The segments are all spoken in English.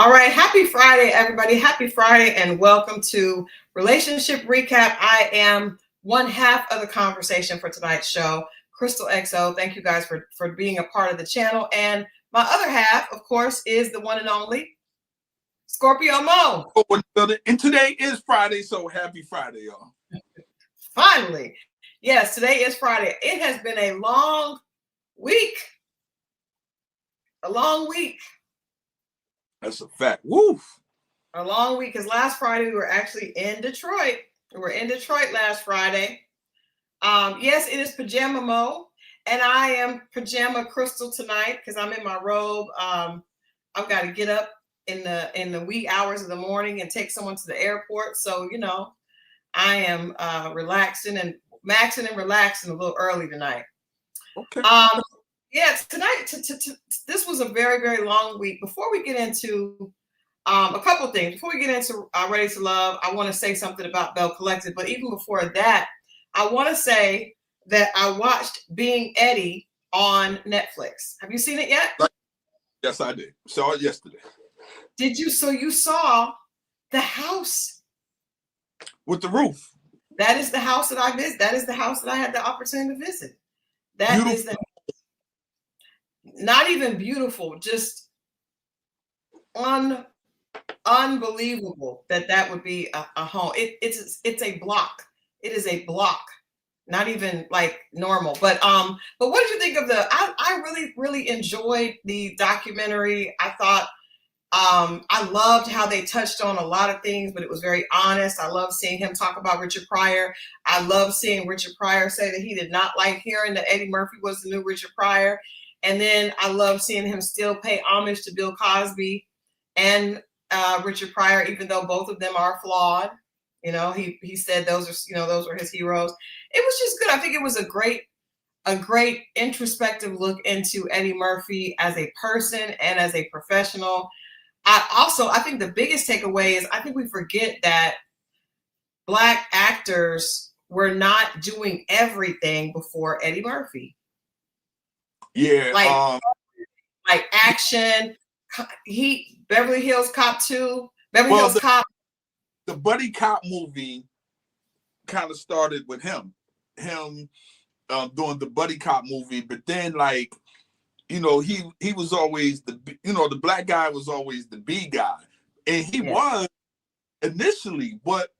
All right. Happy Friday, everybody. Happy Friday, and welcome to Relationship Recap. I am one half of the conversation for tonight's show, Christal XO. Thank you guys for being a part of the channel. And my other half, of course, is the one and only Scorpio Moe. And today is Friday, so happy Friday, y'all. Finally. Yes, today is Friday. It has been a long week. A long week. That's a fact. Woof. A long week, because last Friday we were actually in Detroit. We were in Detroit last Friday. Yes, it is Pajama Moe, and I am Pajama Christal tonight because I'm in my robe. I've got to get up in the wee hours of the morning and take someone to the airport. So, you know, I am relaxing and maxing and relaxing a little early tonight. Okay. Yeah, tonight, this was a very, very long week. Before we get into a couple of things, before we get into Ready to Love, I want to say something about Belle Collective. But even before that, I want to say that I watched Being Eddie on Netflix. Have you seen it yet? Yes, I did. Saw it yesterday. Did you? So you saw the house with the roof. That is the house that I visited. That is the house that I had the opportunity to visit. That beautiful. Is the not even beautiful, just unbelievable that would be a home. It's a block. It is a block, not even like normal. But what did you think of I really enjoyed the documentary. I thought I loved how they touched on a lot of things, but it was very honest. I love seeing him talk about Richard Pryor. I love seeing Richard Pryor say that he did not like hearing that Eddie Murphy was the new Richard Pryor. And then I love seeing him still pay homage to Bill Cosby and Richard Pryor, even though both of them are flawed. You know, he said those were his heroes. It was just good. I think it was a great introspective look into Eddie Murphy as a person and as a professional. I think the biggest takeaway is I think we forget that Black actors were not doing everything before Eddie Murphy. Yeah, like action. Beverly Hills Cop 2, Beverly Hills Cop. The buddy cop movie kind of started with him doing the buddy cop movie, but then he was always the black guy was always the B guy, and he was initially, but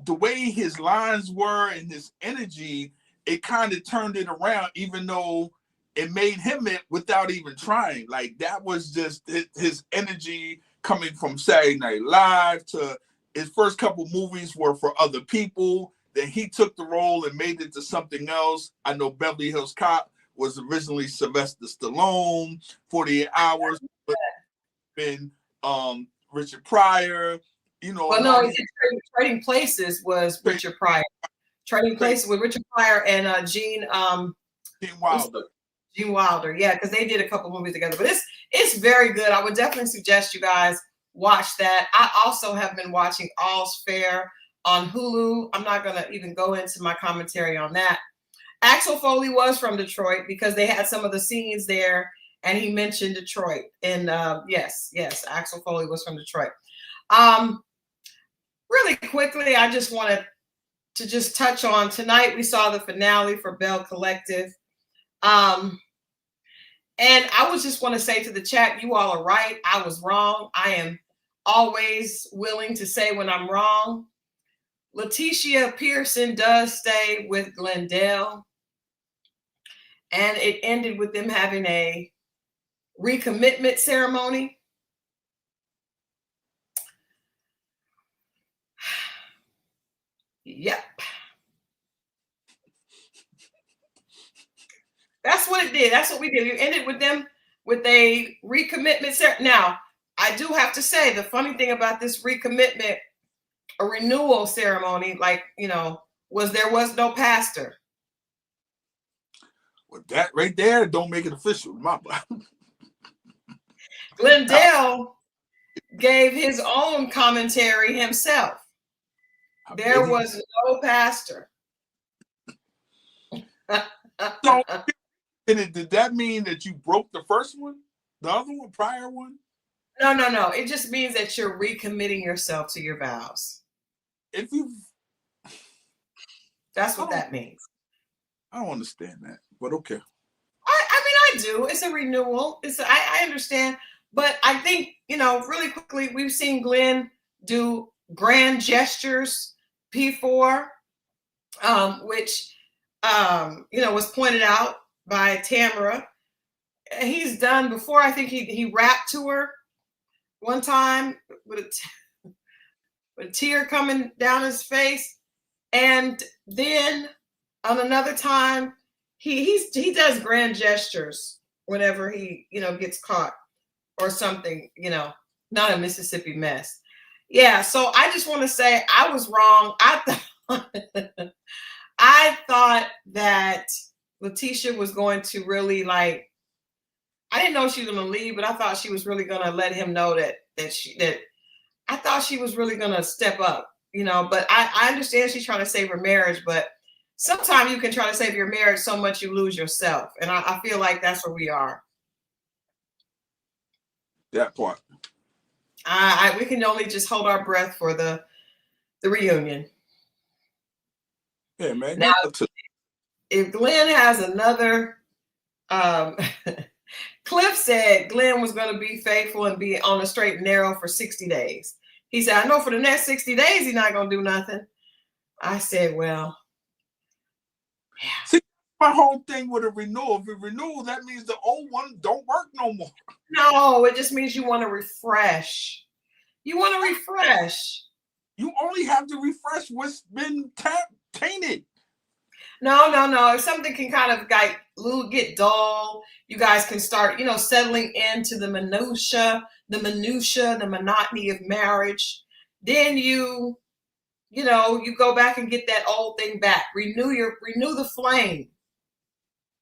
the way his lines were and his energy, it kind of turned it around, even though it made him it without even trying. Like, that was just his energy coming from Saturday Night Live to his first couple movies were for other people. Then he took the role and made it to something else. I know Beverly Hills Cop was originally Sylvester Stallone, 48 Hours, but been Richard Pryor. Well, no, Trading Places was Richard Pryor. Trading Places with Richard Pryor and Gene Wilder. Gene Wilder, yeah, because they did a couple movies together. But it's very good. I would definitely suggest you guys watch that. I also have been watching All's Fair on Hulu. I'm not going to even go into my commentary on that. Axel Foley was from Detroit because they had some of the scenes there, and he mentioned Detroit. And yes, Axel Foley was from Detroit. Really quickly, I just wanted to just touch on tonight. We saw the finale for Belle Collective. And I was just want to say to the chat, you all are right. I was wrong. I am always willing to say when I'm wrong. Letitia Pearson does stay with Glendale. And it ended with them having a recommitment ceremony. Yep. That's what it did. That's what we did. You ended with them with a recommitment ceremony. Now, I do have to say the funny thing about this recommitment, a renewal ceremony, there was no pastor. Well, that right there don't make it official. Glendale gave his own commentary himself. There was no pastor. So, did that mean that you broke the first one? The other one, prior one? No. It just means that you're recommitting yourself to your vows. If you, That's I what don't, that means. I don't understand that, but okay. I mean, I do. It's a renewal. I understand, but I think really quickly, we've seen Glenn do grand gestures before, which was pointed out by Tamara. He's done before. I think he rapped to her one time with a tear coming down his face, and then on another time he does grand gestures whenever he gets caught or something, not a Mississippi mess. Yeah, so I just want to say I was wrong. I thought that Letitia was going to really I didn't know she was going to leave, but I thought she was really going to let him know that I thought she was really going to step up, but I understand she's trying to save her marriage, but sometimes you can try to save your marriage so much you lose yourself. And I feel like that's where we are. That part. We can only just hold our breath for the reunion. Yeah, man. Now, if Glenn has another, Cliff said Glenn was going to be faithful and be on the straight and narrow for 60 days. He said, I know for the next 60 days, he's not going to do nothing. I said, well, yeah. See, my whole thing with a renewal. If it renew, that means the old one don't work no more. No, it just means you want to refresh. You want to refresh. You only have to refresh what's been tainted. No. If something can kind of get dull, you guys can start, settling into the minutia, the monotony of marriage. Then you go back and get that old thing back. Renew the flame.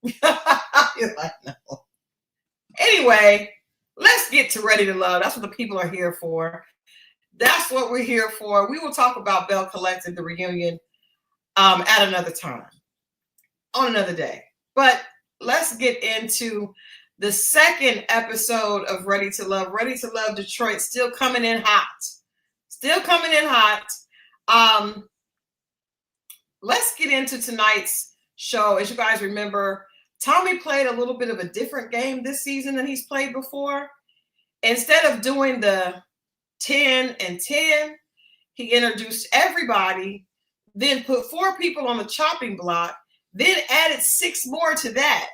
You're like, no. Anyway, let's get to Ready to Love. That's what the people are here for. That's what we're here for. We will talk about Belle Collective, the reunion, at another time, on another day. But let's get into the second episode of Ready to Love. Ready to Love Detroit, still coming in hot. Let's get into tonight's show. As you guys remember, Tommy played a little bit of a different game this season than he's played before. Instead of doing the 10 and 10, he introduced everybody, then put 4 people on the chopping block, then added 6 more to that.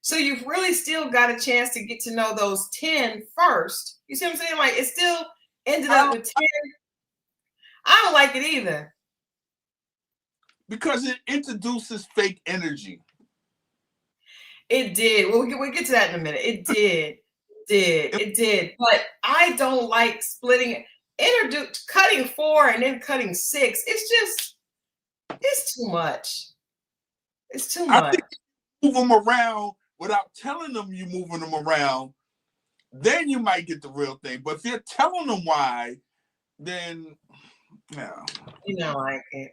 So you've really still got a chance to get to know those 10 first. You see what I'm saying? Like, it still ended up with 10. I don't like it either. Because it introduces fake energy. It did. We'll get to that in a minute. It did. But I don't like splitting it. Cutting 4 and then cutting 6. It's too much. It's too much. I think you move them around without telling them you're moving them around, then you might get the real thing. But if you're telling them why, then no. You don't like it.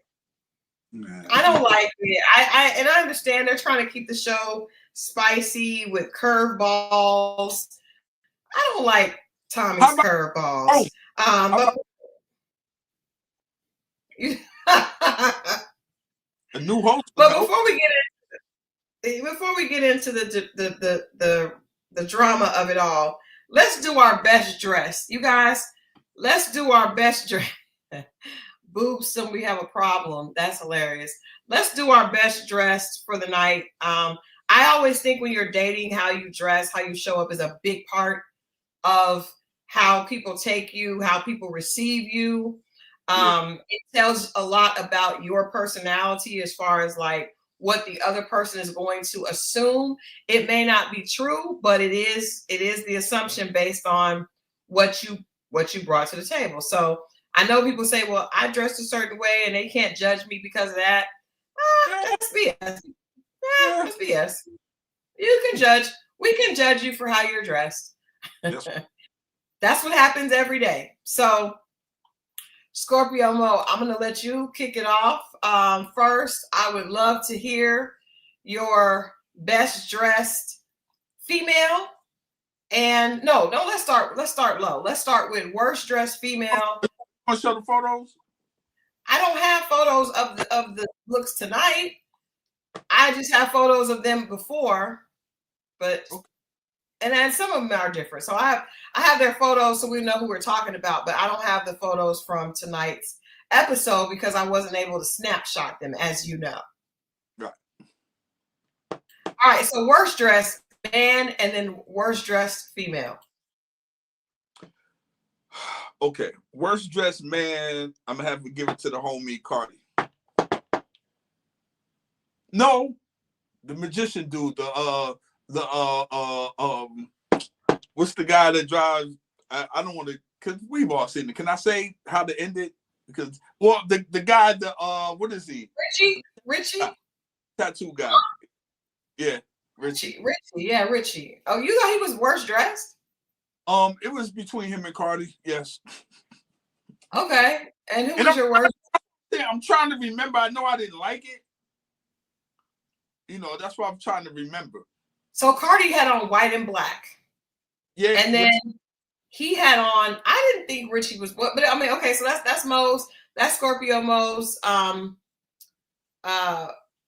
No. I don't like it. I understand they're trying to keep the show spicy with curveballs. I don't like Tommy's curveballs. But a new host. But before we get into the drama of it all, let's do our best dress. You guys, let's do our best dress. Boobs, so we have a problem. That's hilarious. Let's do our best dressed for the night. I always think when you're dating, how you dress, how you show up is a big part of how people take you, how people receive you. It tells a lot about your personality as far as like what the other person is going to assume. It may not be true, but it is the assumption based on what you brought to the table. So I know people say, well, I dressed a certain way and they can't judge me because of that. That's BS. That's BS. You can judge. We can judge you for how you're dressed. Yes. That's what happens every day. So Scorpio Moe, I'm going to let you kick it off. First, I would love to hear your best dressed female And no, let's start low. Let's start with worst dressed female. Want to show the photos? I don't have photos of the looks tonight. I just have photos of them before, but and then some of them are different. So I have their photos so we know who we're talking about, but I don't have the photos from tonight's episode because I wasn't able to snapshot them, as you know. Right. All right, so worst dressed man and then worst dressed female. Okay, worst dressed man. I'm gonna have to give it to the homie Cardi. No, the magician dude. What's the guy that drives? I don't want to, because we've all seen it. Can I say how to end it? Because the guy, what is he? Richie, tattoo guy. Yeah, Richie. Yeah, Richie. Oh, you thought he was worst dressed? It was between him and Cardi. Yes. Okay, and who was your worst? I'm trying to remember. I know I didn't like it. You know, that's what I'm trying to remember. So Cardi had on white and black. Yeah. And then he had on, I didn't think Richie was, but I mean, okay, so that's Scorpio Moe's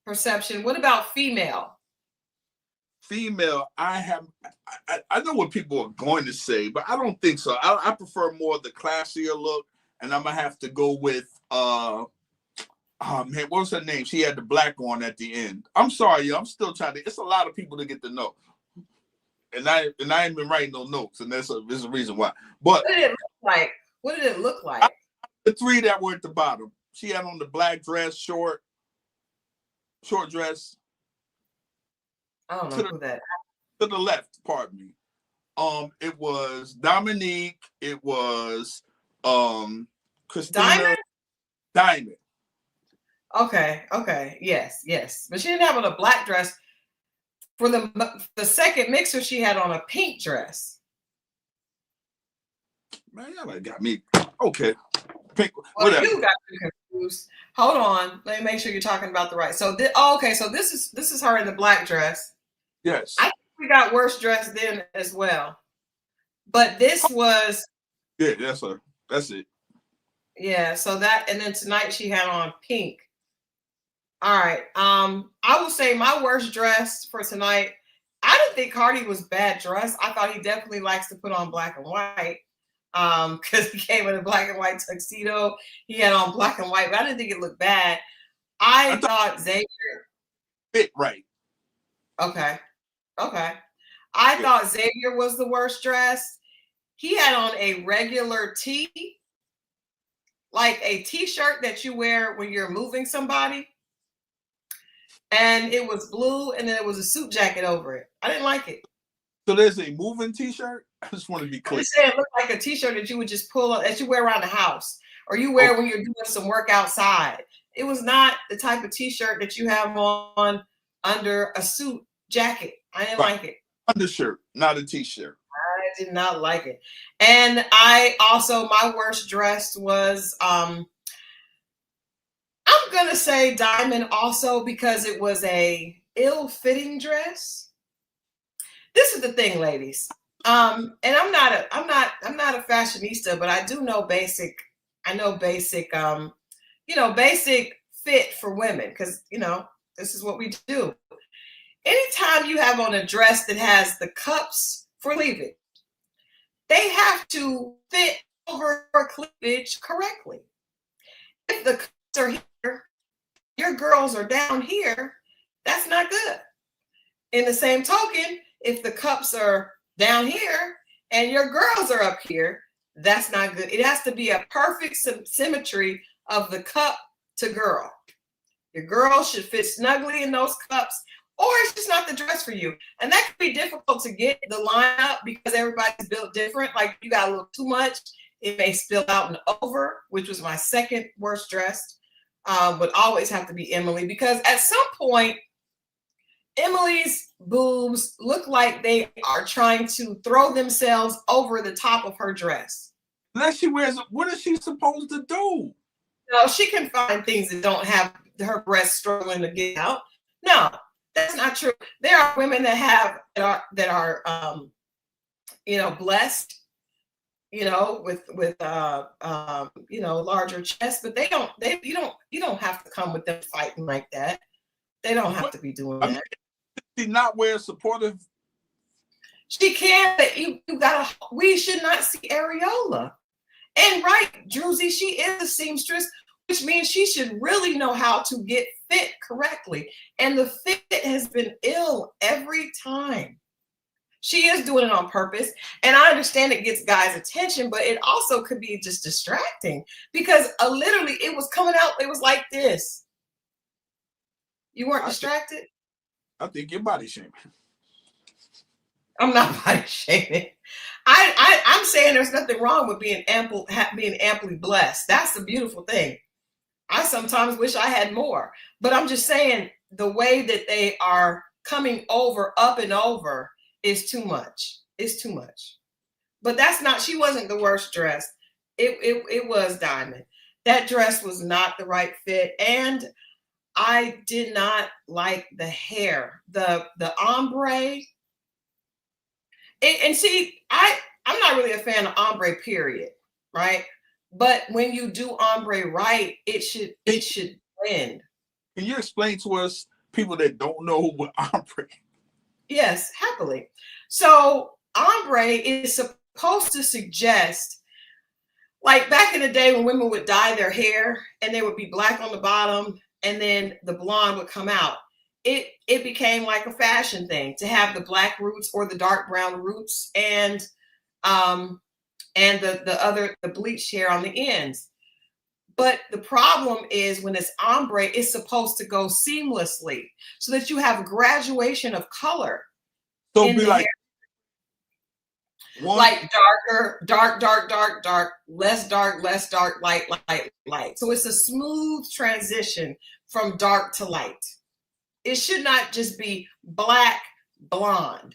perception. What about female? Female, I know what people are going to say, but I don't think so. I prefer more the classier look, and I'm gonna have to go with oh man, what was her name? She had the black on at the end. I'm sorry, I'm still trying to. It's a lot of people to get to know, and I ain't been writing no notes, and there's a reason why. But what did it look like? What did it look like? The three that were at the bottom. She had on the black dress, short dress. I don't know who that. To the left, pardon me. It was Dominique. It was Christina. Diamond. Okay. Yes. But she didn't have on a black dress. For the second mixer, she had on a pink dress. Man, y'all got me. Okay. Pink. Well, whatever. you got me confused. Hold on. Let me make sure you're talking about the right. So okay, so this is her in the black dress. Yes. I think we got worse dressed then as well. But this was. Yeah, that's her. That's it. Yeah, so that, and then tonight she had on pink. All right. I will say my worst dress for tonight. I didn't think Cardi was bad dressed. I thought he definitely likes to put on black and white. Because he came in a black and white tuxedo. He had on black and white, but I didn't think it looked bad. I thought Xavier fit right. Okay. I thought Xavier was the worst dressed. He had on a regular tee, like a t-shirt that you wear when you're moving somebody. And it was blue, and then it was a suit jacket over it. I didn't like it. So there's a moving t-shirt? I just want to be clear. I'm just saying it looked like a t-shirt that you would just pull up, that you wear around the house, or you wear when you're doing some work outside. It was not the type of t-shirt that you have on under a suit jacket. I didn't like it. Undershirt, not a t-shirt. I did not like it. And I also, my worst dressed was, I'm going to say Diamond also, because it was a ill-fitting dress. This is the thing, ladies. And I'm not a fashionista, but I do know basic, basic fit for women, because, this is what we do. Anytime you have on a dress that has the cups for cleavage, they have to fit over cleavage correctly. If the cups are here, your girls are down here, that's not good. In the same token, if the cups are down here and your girls are up here, that's not good. It has to be a perfect symmetry of the cup to girl. Your girl should fit snugly in those cups, or it's just not the dress for you. And that can be difficult to get the line up because everybody's built different. Like, you got a little too much, it may spill out and over, which was my second worst dressed. Would always have to be Emily, because at some point, Emily's boobs look like they are trying to throw themselves over the top of her dress. Unless she wears, what is she supposed to do? No, she can find things that don't have her breasts struggling to get out. No, that's not true. There are women that are blessed, with larger chests, but you don't have to come with them fighting like that. They don't have to be doing that. She not wear supportive. She can, but we should not see areola. And right, Druzy, she is a seamstress, which means she should really know how to get fit correctly. And the fit has been ill every time. She is doing it on purpose. And I understand it gets guys' attention, but it also could be just distracting because literally it was coming out. It was like this. You weren't distracted? I think you're body shaming. I'm not body shaming. I'm saying there's nothing wrong with being amply blessed. That's the beautiful thing. I sometimes wish I had more, but I'm just saying the way that they are coming over, up and over, is too much. It's too much. But she wasn't the worst dressed. It was Diamond. That dress was not the right fit. And I did not like the hair, the ombre. And see, I'm not really a fan of ombre, period, right? But when you do ombre right, it should blend. Can you explain to us, people that don't know what ombre? Yes, happily. So ombre is supposed to suggest, like back in the day when women would dye their hair and they would be black on the bottom and then the blonde would come out. It became like a fashion thing to have the black roots or the dark brown roots and the bleached hair on the ends. But the problem is when it's ombre, it's supposed to go seamlessly so that you have graduation of color. So be like like dark, less dark, light. So it's a smooth transition from dark to light. It should not just be black, blonde.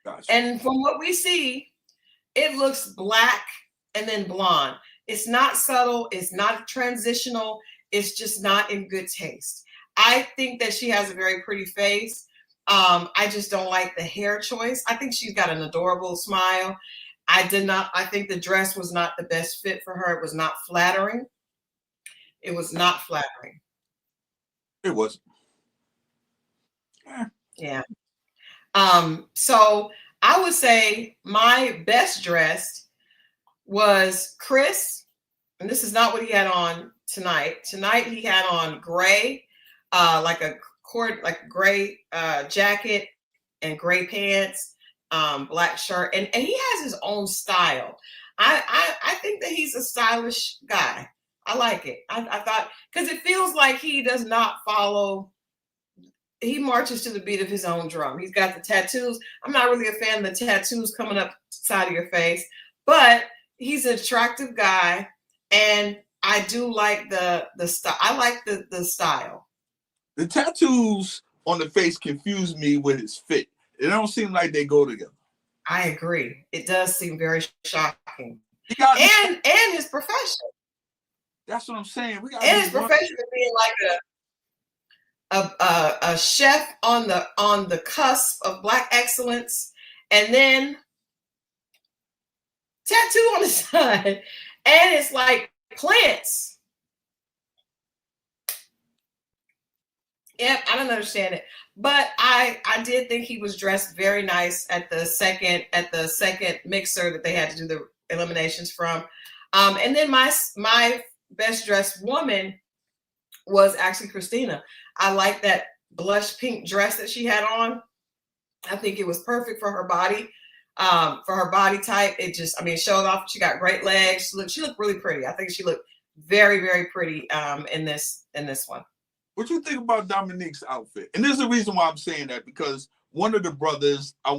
Gotcha. And from what we see, it looks black and then blonde. It's not subtle. It's not transitional. It's just not in good taste. I think that she has a very pretty face. I just don't like the hair choice. I think she's got an adorable smile. I think the dress was not the best fit for her. It was not flattering. It was not flattering. It wasn't. Yeah. So I would say my best dressed was Chris, and this is not what he had on tonight. Tonight he had on gray, like a gray jacket and gray pants, black shirt, and he has his own style. I think that he's a stylish guy. I like it. I thought, because it feels like he does not follow. He marches to the beat of his own drum. He's got the tattoos. I'm not really a fan of the tattoos coming up side of your face, but he's an attractive guy, and I do like the style. I like the style. The tattoos on the face confuse me with his fit. It don't seem like they go together. I agree. It does seem very shocking. And his profession. That's what I'm saying. And his profession of being like a chef on the cusp of Black excellence, and then tattoo on the side, and it's like plants. Yep, I don't understand it, but I did think he was dressed very nice at the second mixer that they had to do the eliminations from, and then my best dressed woman was actually Christina. I like that blush pink dress that she had on. I think it was perfect for her body, for her body type. It just, showed off. She got great legs. She looked really pretty. I think she looked very, very pretty in this one. What you think about Dominique's outfit? And there's a reason why I'm saying that, because one of the brothers, I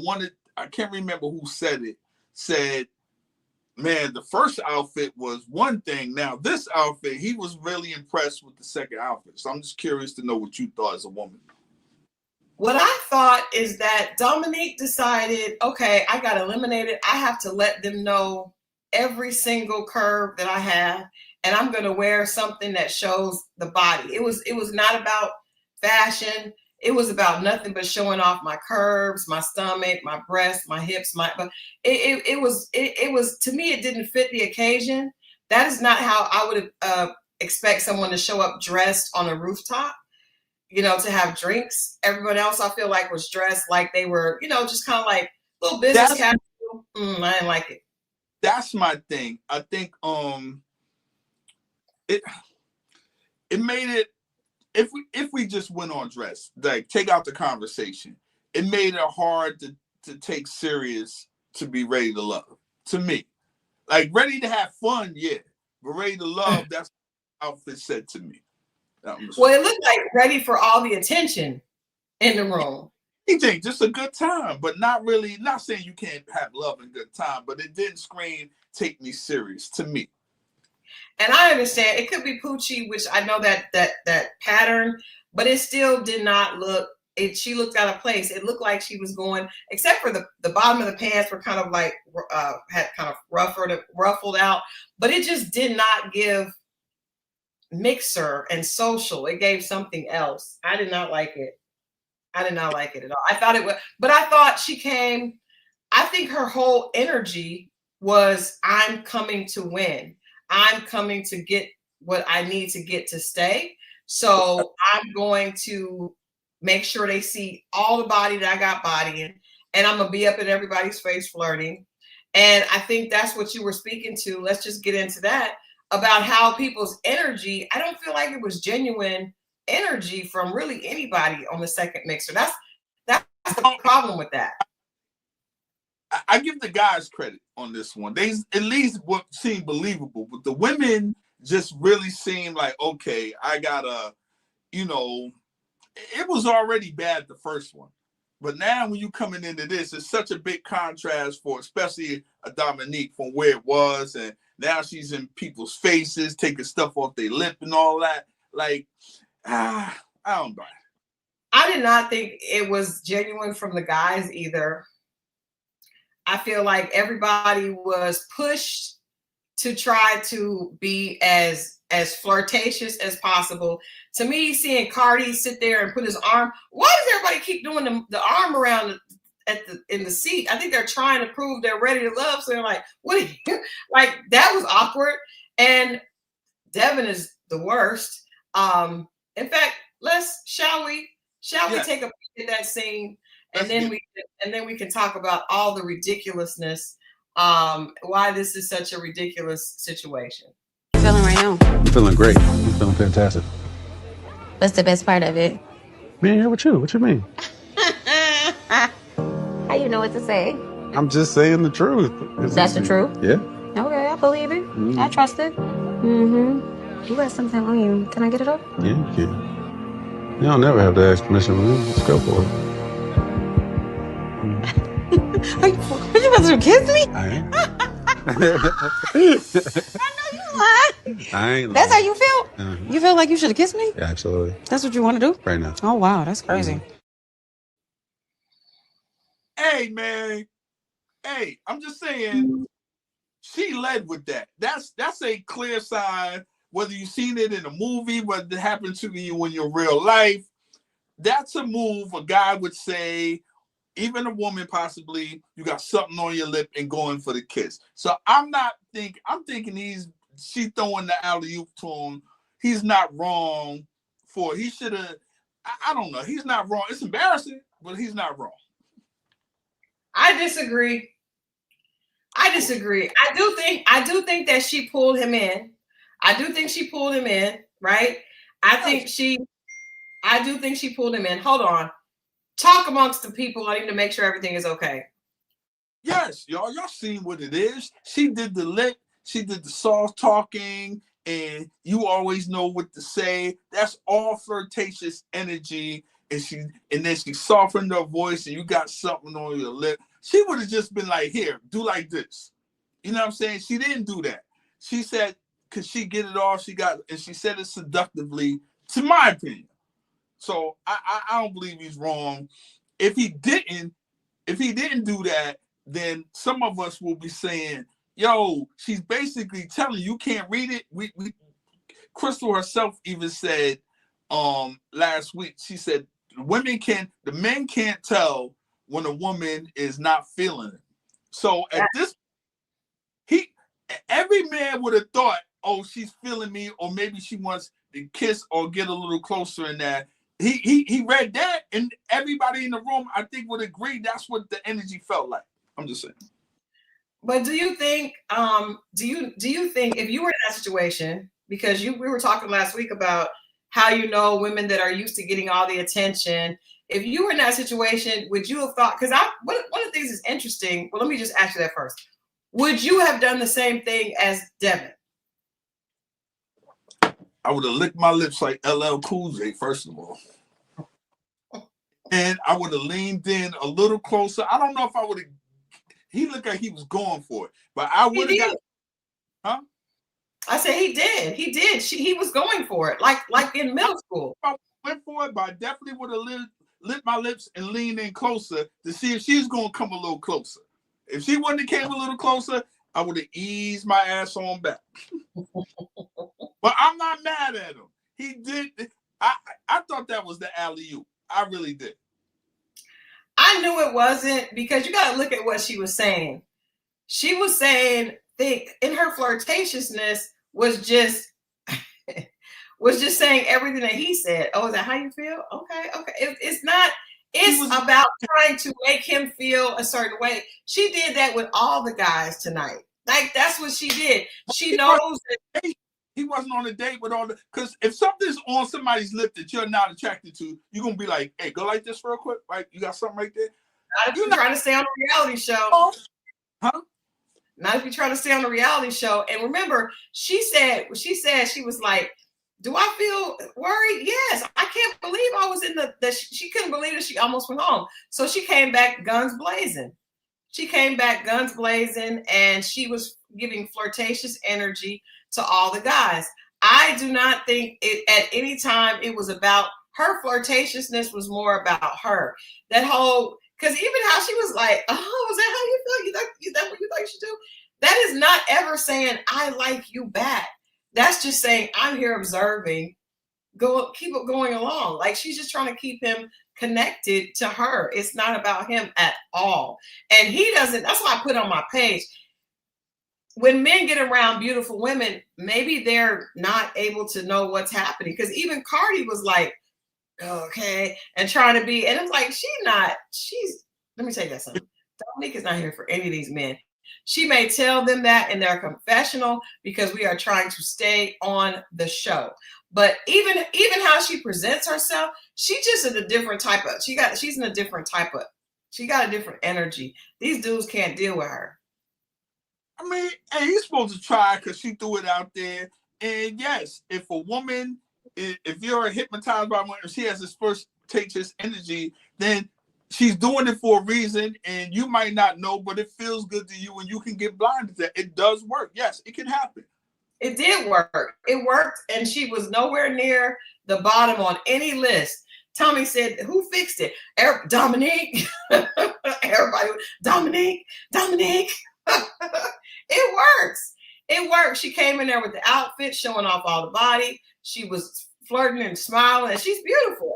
can't remember who said it, said, man, the first outfit was one thing. Now this outfit, he was really impressed with the second outfit. So I'm just curious to know what you thought as a woman. What I thought is that Dominique decided, okay, I got eliminated. I have to let them know every single curve that I have, and I'm going to wear something that shows the body. It was not about fashion. it was about nothing but showing off my curves, my stomach, my breasts, my hips, but it was, to me, it didn't fit the occasion. That is not how I would expect someone to show up dressed on a rooftop, you know, to have drinks. Everyone else, I feel like, was dressed like they were, you know, just kind of like little business That's casual. I didn't like it. that's my thing. I think it made it, if we just went on dress, like take out the conversation, it made it hard to take serious, to be ready to love. To me, like ready to have fun, yeah, but ready to love, that's what outfit said to me. Well, it looked like ready for all the attention in the room. You think just a good time, but not really. Not saying you can't have love and good time, but it didn't scream take me serious to me. And I understand it could be Poochie, which I know that pattern, but it still did not look. She looked out of place. It looked like she was going, except for the bottom of the pants were kind of like had kind of ruffled out, but it just did not give mixer and social. It gave something else. I did not like it. I did not like it at all. I thought it was, but I thought she came. I think her whole energy was, I'm coming to win. I'm coming to get what I need to get to stay. So I'm going to make sure they see all the body that I got bodying, and I'm gonna be up in everybody's face flirting. And I think that's what you were speaking to. Let's just get into that, about how people's energy. I don't feel like it was genuine energy from really anybody on the second mixer. That's the problem with that. I give the guys credit on this one. They at least what seemed believable, but the women just really seemed like, okay, I gotta, you know, it was already bad the first one, but now when you coming into this, it's such a big contrast for especially a Dominique from where it was, and now she's in people's faces, taking stuff off their lip and all that. Like, I don't buy it. I did not think it was genuine from the guys either. I feel like everybody was pushed to try to be as flirtatious as possible. To me, seeing Cardi sit there and put his arm, why does everybody keep doing the arm around in the seat? I think they're trying to prove they're ready to love. So they're like, what are you? Like, that was awkward. And Devin is the worst. In fact, shall we take a peek at that scene, and then we can talk about all the ridiculousness, why this is such a ridiculous situation. How you feeling right now? I'm feeling great. I'm feeling fantastic. What's the best part of it? Being here with you. What you mean? How you know what to say? I'm just saying the truth. That's the truth? Yeah. Okay, I believe it. I trust it. You got something on you. Can I get it up? Yeah, you can. You don't never have to ask permission from me. Let's go for it. Are you about to kiss me? I am. I know you lying. I ain't lying. That's how you feel? You feel like you should have kissed me? Yeah, absolutely. That's what you want to do? Right now. Oh, wow. That's crazy. Hey, man. Hey, I'm just saying, she led with that. That's a clear sign, whether you've seen it in a movie, whether it happened to you in your real life. That's a move a guy would say, even a woman possibly, you got something on your lip and going for the kiss. So I'm thinking she throwing the alley-oop to him. He's not wrong for, he should have, I don't know. He's not wrong. It's embarrassing, but he's not wrong. I disagree. I do think that she pulled him in. I do think she pulled him in, right? I do think she pulled him in. Hold on. Talk amongst the people. I need to make sure everything is okay. Yes, y'all seen what it is. She did the lip, she did the soft talking, and you always know what to say. That's all flirtatious energy. And then she softened her voice, and you got something on your lip. She would have just been like, here, do like this. You know what I'm saying? She didn't do that. She said, could she get it off? And she said it seductively, to my opinion. So I don't believe he's wrong. If he didn't do that, then some of us will be saying, yo, she's basically telling you can't read it. Christal herself even said last week, she said the men can't tell when a woman is not feeling it. So at this, every man would have thought, oh, she's feeling me, or maybe she wants to kiss or get a little closer in that. He read that, and everybody in the room, I think, would agree that's what the energy felt like. I'm just saying. But do you think do you think if you were in that situation, because we were talking last week about how women that are used to getting all the attention, if you were in that situation, would you have thought, because one of the things is interesting, well, let me just ask you that first. Would you have done the same thing as Devin? I would have licked my lips like LL Cool J, first of all. And I would have leaned in a little closer. I don't know if I would have. He looked like he was going for it, but I would have got. Huh? I said he did. He did. He was going for it, like in middle school. I went for it, but I definitely would have lit my lips and leaned in closer to see if she's going to come a little closer. If she wouldn't have came a little closer, I would have eased my ass on back. But I'm not mad at him. He did. I thought that was the alley-oop. I really did. I knew it wasn't, because you got to look at what she was saying. She was saying, in her flirtatiousness was just saying everything that he said. Oh, is that how you feel? Okay. It's not. It's about trying to make him feel a certain way. She did that with all the guys tonight. Like, that's what she did. She knows that he wasn't on a date with all the, because if something's on somebody's lip that you're not attracted to, you're gonna be like, hey, go like this real quick. Right? You got something right there? Not if you're trying to stay on a reality show. Huh? Not if you're trying to stay on a reality show. And remember, she said she was like, do I feel worried? Yes. I can't believe I was in she couldn't believe that she almost went home. So she came back guns blazing. And she was giving flirtatious energy to all the guys. I do not think at any time it was about her. Flirtatiousness was more about her. That whole, because even how she was like, oh, is that how you feel? You that what you think you should do? That is not ever saying I like you back. That's just saying I'm here observing. Keep it going along. Like, she's just trying to keep him connected to her. It's not about him at all. And he doesn't. That's why I put on my page, when men get around beautiful women, maybe they're not able to know what's happening. Because even Cardi was like, okay, and trying to be, and it's like, let me tell you something. Dominique is not here for any of these men. She may tell them that in their confessional because we are trying to stay on the show. But even how she presents herself, she's just in a different type of, she got a different energy. These dudes can't deal with her. I mean, hey, he's supposed to try because she threw it out there. And yes, if a woman, if you're hypnotized by a woman, if she has this flirtatious energy, then she's doing it for a reason, and you might not know, but it feels good to you, and you can get blinded to that. It does work. Yes, it can happen. It did work. It worked, and she was nowhere near the bottom on any list. Tommy said, who fixed it? Dominique. Everybody, Dominique. It works. It works. She came in there with the outfit, showing off all the body. She was flirting and smiling, and she's beautiful.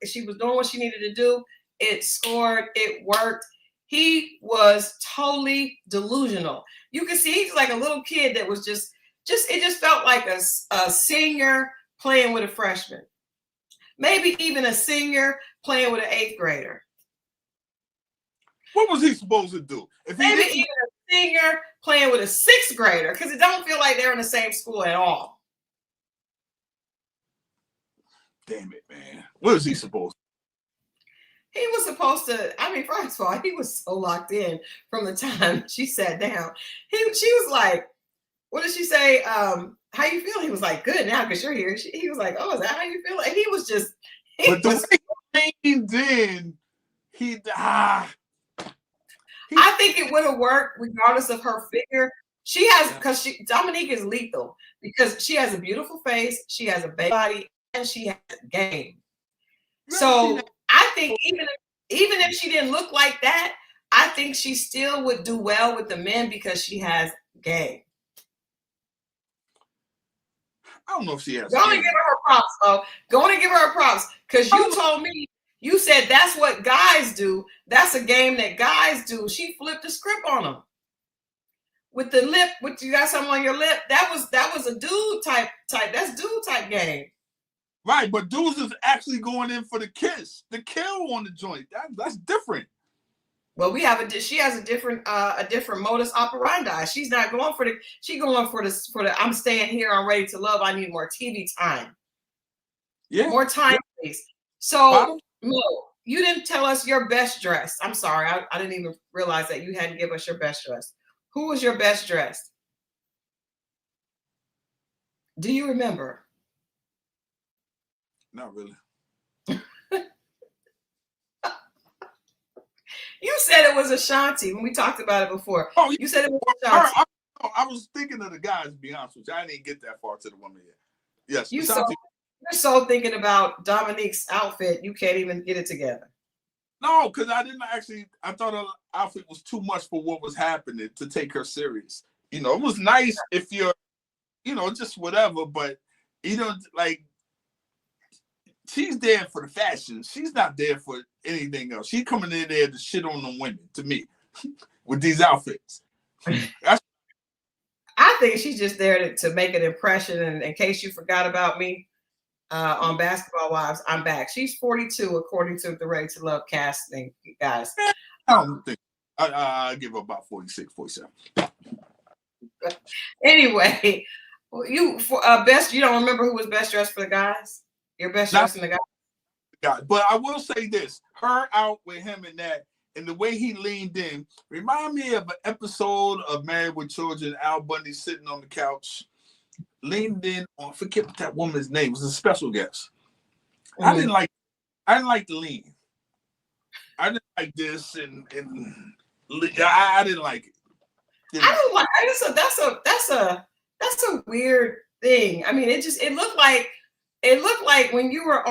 She was doing what she needed to do. It scored. It worked. He was totally delusional. You can see he's like a little kid that was just it just felt like a senior playing with a freshman. Maybe even a senior playing with an 8th grader. What was he supposed to do? Maybe even a senior playing with a 6th grader, because it don't feel like they're in the same school at all. Damn it, man. What is he supposed to do? He was supposed to, I mean, first of all, he was so locked in from the time she sat down. She was like, what did she say? How you feel? He was like, good now because you're here. He was like, oh, is that how you feel? And he was just, the way he leaned in, I think it would have worked regardless of her figure. She has, because Dominique is lethal because she has a beautiful face, she has a big body, and she has game. So I think even if she didn't look like that, I think she still would do well with the men because she has game. I don't know if she has. Go and give her props, though. Go and give her props. Because you told me, you said that's what guys do. That's a game that guys do. She flipped the script on them. With the lip, with you got something on your lip. That was a dude type. That's dude type game. Right, but dudes is actually going in for the kiss, the kill on the joint. That's different. Well, she has a different modus operandi. She's not going for she's going for the I'm staying here, I'm ready to love, I need more TV time. Yeah. More time, please. So Mo, you didn't tell us your best dress. I'm sorry. I didn't even realize that you had to give us your best dress. Who was your best dressed? Do you remember? Not really. You said it was Ashanti when we talked about it before. Oh, you said it was Ashanti. I was thinking of the guys, to be honest with you. I didn't get that far to the woman yet. Yes, You're Ashanti. so thinking about Dominique's outfit, you can't even get it together. No, because I thought her outfit was too much for what was happening to take her serious. You know, it was nice if you're, you know, just whatever, but, you know, like, she's there for the fashion. She's not there for anything else. She's coming in there to shit on them women, to me, with these outfits. I think she's just there to make an impression. And in case you forgot about me on Basketball Wives, I'm back. She's 42, according to the Ready to Love casting, guys. I don't think I give her about 46, 47. Anyway, you don't remember who was best dressed for the guys? Your best dressed in the guys? But I will say this: her out with him and that, and the way he leaned in, remind me of an episode of Married with Children. Al Bundy sitting on the couch, leaned in on. Forget what that woman's name was. A special guest. Mm-hmm. I didn't like the lean. I didn't like this, and I didn't like it. I don't like. That's a weird thing. I mean, it looked like when you were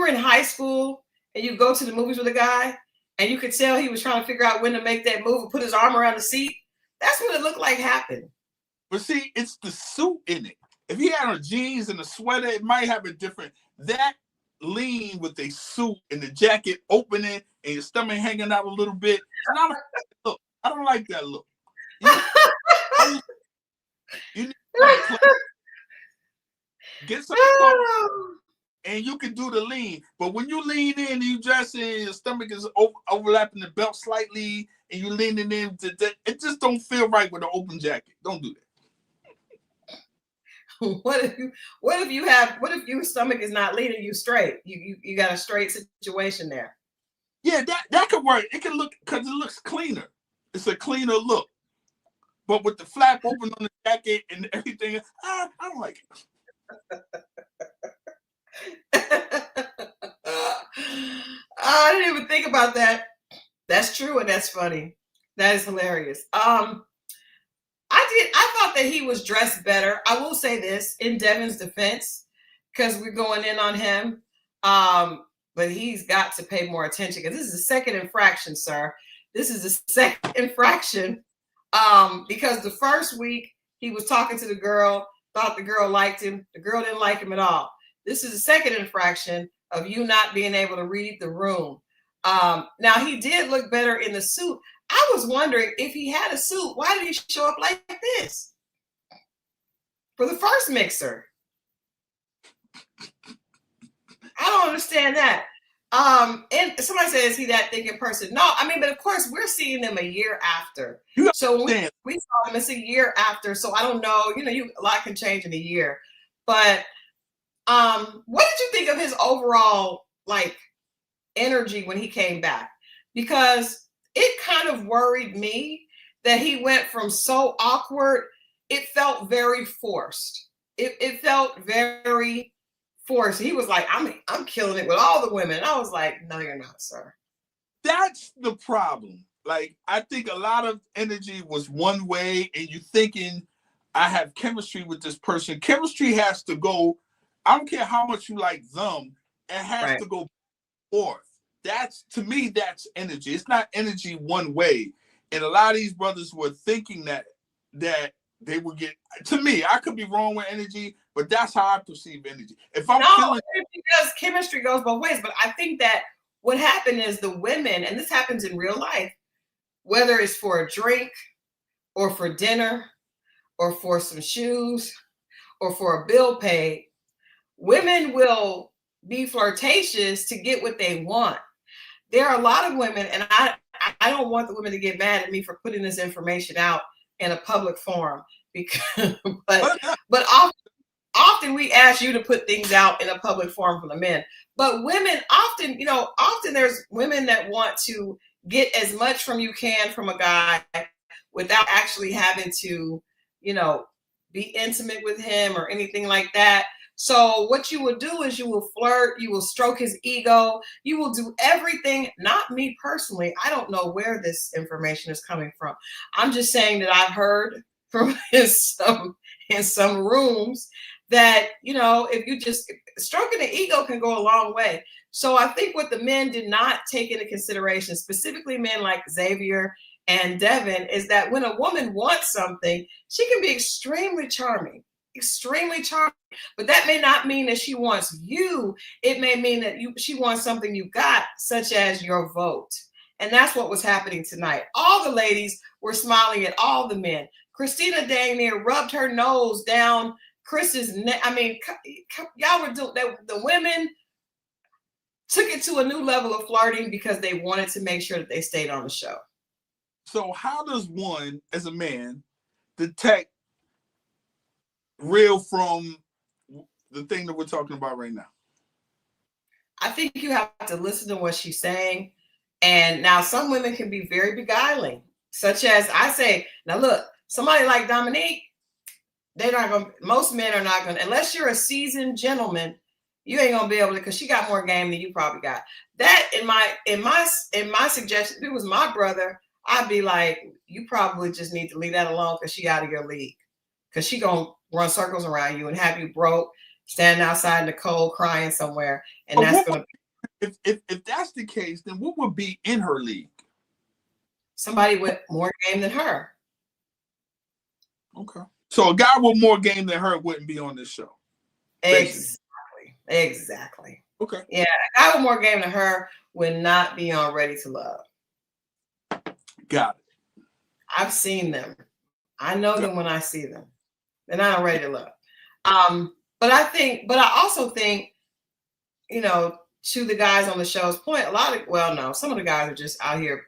in high school and you go to the movies with a guy and you could tell he was trying to figure out when to make that move and put his arm around the seat. That's what it looked like happened. But see, it's the suit in it. If he had on jeans and a sweater, it might have a different. That lean with a suit and the jacket opening and your stomach hanging out a little bit. I don't like that look. You need to get some clothes and you can do the lean. But when you lean in and you dress in, your stomach is overlapping the belt slightly and you leaning in, it just don't feel right with an open jacket. Don't do that. What if your stomach is not leading you straight? You got a straight situation there. Yeah, that could work. It can look, because it looks cleaner. It's a cleaner look. But with the flap open on the jacket and everything, I don't like it. I didn't even think about that. That's true, and that's funny. That is hilarious. I thought that he was dressed better. I will say this in Devin's defense, because we're going in on him. But he's got to pay more attention, because this is the second infraction, sir. This is the second infraction. Because the first week he was talking to the girl, thought the girl liked him. The girl didn't like him at all. This is the second infraction of you not being able to read the room. Now, he did look better in the suit. I was wondering, if he had a suit, why did he show up like this for the first mixer? I don't understand that. And somebody says, is he that thinking person? No, I mean, but of course we're seeing them a year after. So when we saw them, it's a year after. So I don't know, a lot can change in a year. But what did you think of his overall energy when he came back? Because it kind of worried me that he went from so awkward, it felt very forced. It felt very forced. He was like, I'm killing it with all the women. I was like, no, you're not, sir. That's the problem. Like, I think a lot of energy was one way, and you thinking, I have chemistry with this person. Chemistry has to go, I don't care how much you like them, it has to go forth. To me, that's energy. It's not energy one way. And a lot of these brothers were thinking that they would get, to me, I could be wrong with energy, but that's how I perceive energy. If I'm No, feeling, because chemistry goes both ways. But I think that what happened is the women, and this happens in real life, whether it's for a drink or for dinner or for some shoes or for a bill paid, women will be flirtatious to get what they want. There are a lot of women, and I don't want the women to get mad at me for putting this information out in a public forum, because but often we ask you to put things out in a public forum from the men. But women often, often there's women that want to get as much from you can from a guy without actually having to, be intimate with him or anything like that. So what you will do is you will flirt, you will stroke his ego, you will do everything. Not me personally. I don't know where this information is coming from. I'm just saying that I've heard from in some rooms that, if you just stroking the ego can go a long way. So I think what the men did not take into consideration, specifically men like Xavier and Devin, is that when a woman wants something, she can be extremely charming, but that may not mean that she wants you. It may mean that she wants something you got, such as your vote. And that's what was happening tonight. All the ladies were smiling at all the men. Christina dang near rubbed her nose down Chris's neck. I mean, y'all were doing, the women took it to a new level of flirting because they wanted to make sure that they stayed on the show. So how does one, as a man, detect real from the thing that we're talking about right now? I think you have to listen to what she's saying. And now some women can be very beguiling, such as I say, now look, somebody like Dominique, most men are not going to, unless you're a seasoned gentleman, you ain't going to be able to, because she got more game than you probably got. That in my suggestion, if it was my brother, I'd be like, you probably just need to leave that alone because she out of your league. Because she going to run circles around you and have you broke, standing outside in the cold, crying somewhere. And that's going to be. If that's the case, then what would be in her league? Somebody with more game than her. Okay. So a guy with more game than her wouldn't be on this show. Exactly. Okay. Yeah, a guy with more game than her would not be on Ready to Love. Got it. I've seen them. I know them when I see them. They're not on Ready to Love. But I also think, to the guys on the show's point, some of the guys are just out here,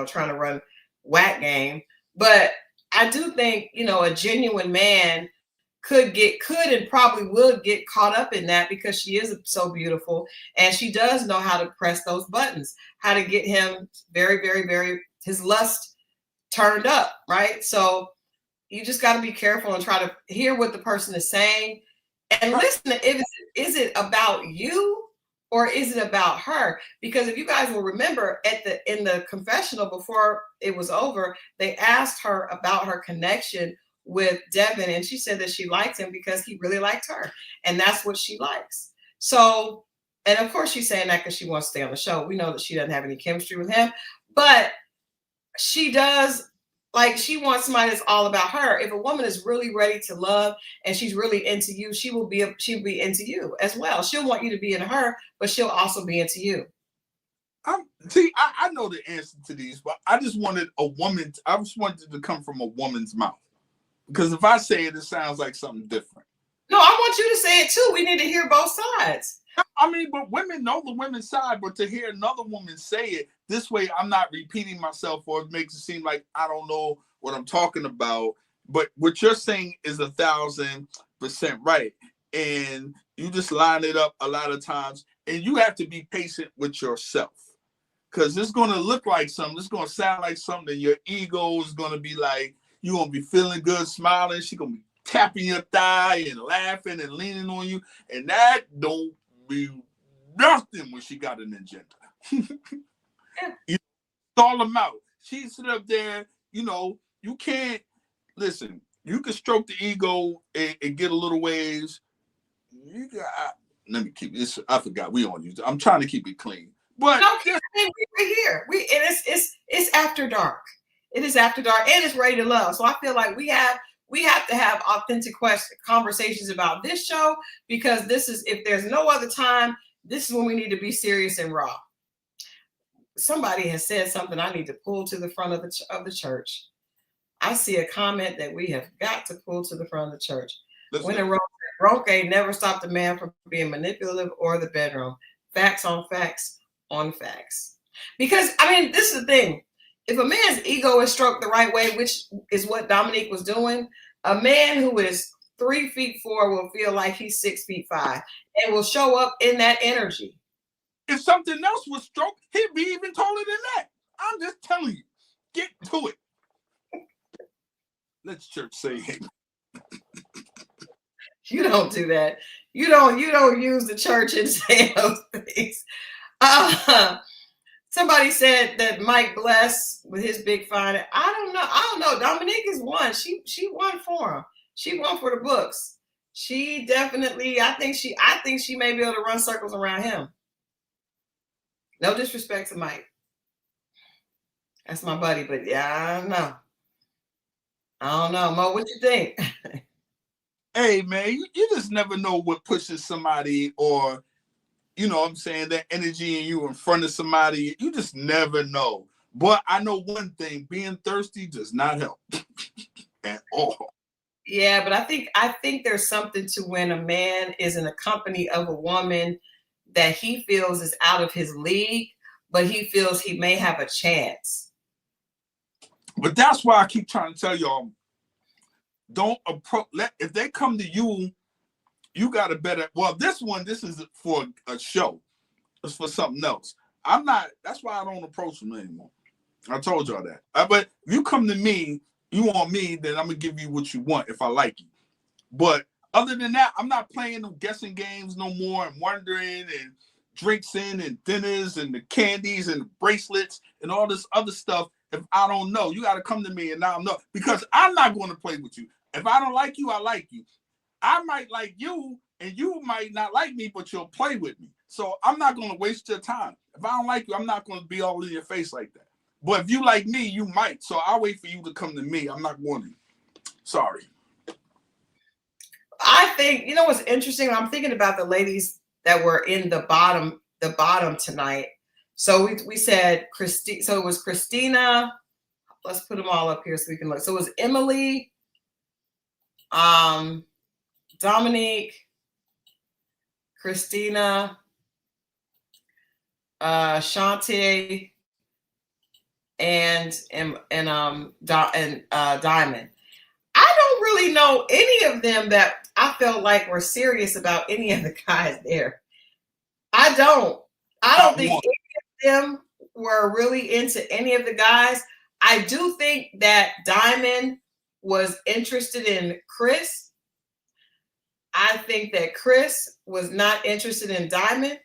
trying to run whack game. But I do think, a genuine man could and probably would get caught up in that because she is so beautiful and she does know how to press those buttons, how to get him very, very, very, his lust turned up, right? So you just got to be careful and try to hear what the person is saying and listen to is it about you or is it about her? Because if you guys will remember in the confessional before it was over, they asked her about her connection with Devin, and she said that she liked him because he really liked her, and that's what she likes. So, and of course she's saying that because she wants to stay on the show. We know that she doesn't have any chemistry with him, but she does, like, she wants somebody that's all about her. If a woman is really ready to love and she's really into you, she'll be into you as well. She'll want you to be into her, but she'll also be into you. I know the answer to these, but I just wanted it to come from a woman's mouth. Because if I say it, it sounds like something different. No, I want you to say it too. We need to hear both sides. I mean, but women know the women's side, but to hear another woman say it, this way I'm not repeating myself or it makes it seem like I don't know what I'm talking about. But what you're saying is 1,000% right. And you just line it up a lot of times. And you have to be patient with yourself. Because it's going to look like something. It's going to sound like something. Your ego is going to be like, you're going to be feeling good, smiling. She's going to be tapping your thigh and laughing and leaning on you. And that don't be nothing when she got an agenda. You stall them out. She sit up there, you can't, listen, you can stroke the ego and get a little ways. Let me keep this. I forgot. We on YouTube. I'm trying to keep it clean. But we're here. It's after dark. It is after dark and it's Ready to Love. So I feel like we have we have to have authentic conversations about this show, because this is, if there's no other time, this is when we need to be serious and raw. Somebody has said something I need to pull to the front of the church. I see a comment that we have got to pull to the front of the church. When a Ronke never stopped a man from being manipulative or the bedroom. Facts on facts on facts. Because, I mean, this is the thing. If a man's ego is stroked the right way, which is what Dominique was doing, a man who is 3'4" will feel like he's 6'5" and will show up in that energy. If something else was stroked, he'd be even taller than that. I'm just telling you. Get to it. Let's church say amen. You don't do that. You don't use the church and say those things. Somebody said that Mike Bless with his big fine. I don't know. Dominique has won. She won for him. She won for the books. She definitely. I think she may be able to run circles around him. No disrespect to Mike. That's my buddy, but yeah, I don't know. Mo, what you think? Hey, man, you just never know what pushes somebody, or, you know what I'm saying, that energy in you in front of somebody. You just never know. But I know one thing, being thirsty does not help at all. Yeah, but I think there's something to when a man is in the company of a woman that he feels is out of his league, but he feels he may have a chance. But that's why I keep trying to tell y'all, don't approach. If they come to you, you got to better. Well, this is for a show. It's for something else. That's why I don't approach them anymore. I told y'all that. But if you come to me, you want me, then I'm going to give you what you want if I like you. But other than that, I'm not playing them guessing games no more and wondering and drinks in and dinners and the candies and the bracelets and all this other stuff. If I don't know, you got to come to me and I'll know, because I'm not going to play with you. If I don't like you, I like you. I might like you and you might not like me, but you'll play with me. So I'm not going to waste your time. If I don't like you, I'm not going to be all in your face like that. But if you like me, you might. So I'll wait for you to come to me. I'm not going to. Sorry. I think, you know what's interesting? I'm thinking about the ladies that were in the bottom tonight. So we said Christine. So it was Christina. Let's put them all up here so we can look. So it was Emily, Dominique, Christina, Shantae, and Diamond. I don't really know any of them that I felt like were serious about any of the guys there. I don't think any of them were really into any of the guys. I do think that Diamond was interested in Chris. I think that Chris was not interested in Diamond,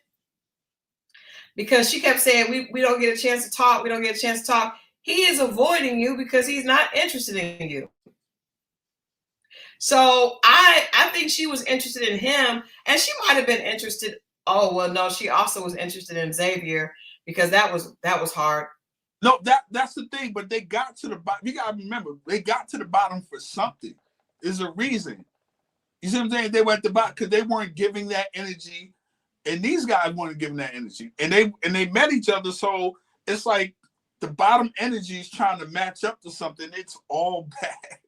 because she kept saying, we don't get a chance to talk. We don't get a chance to talk. He is avoiding you because he's not interested in you. So I think she was interested in him, and she might have been interested. Oh, well, no, she also was interested in Xavier, because that was hard. No, that's the thing. But they got to the bottom. You gotta remember, they got to the bottom for something. There's a reason. You see what I'm saying? They were at the bottom because they weren't giving that energy, and these guys weren't giving that energy, and they met each other. So it's like the bottom energy is trying to match up to something. It's all bad.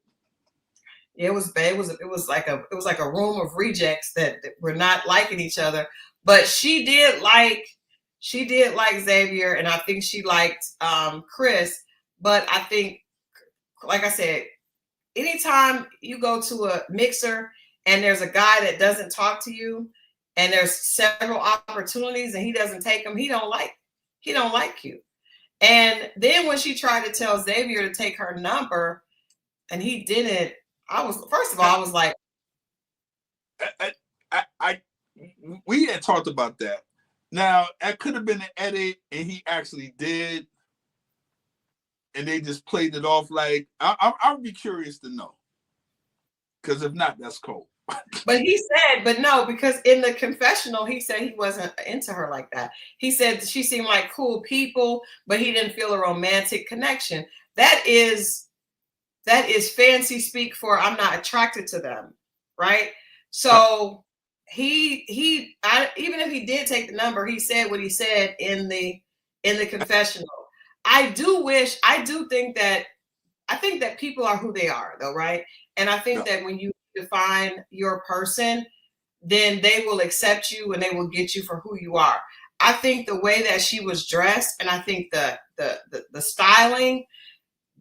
It was bad. It was like a room of rejects that were not liking each other. But she did like Xavier, and I think she liked Chris. But I think, like I said, anytime you go to a mixer and there's a guy that doesn't talk to you, and there's several opportunities and he doesn't take them, he don't like you. And then when she tried to tell Xavier to take her number and he didn't, I was like, we had talked about that. Now, that could have been an edit, and he actually did, and they just played it off like, I'll be curious to know. Because if not, that's cold. But he said, but no, because in the confessional, he said he wasn't into her like that. He said she seemed like cool people, but he didn't feel a romantic connection. That is that is fancy speak for I'm not attracted to them, right? So even if he did take the number, he said what he said in the confessional. I think that people are who they are, though, right? And I think that when you define your person, then they will accept you and they will get you for who you are. I think the way that she was dressed, and I think the styling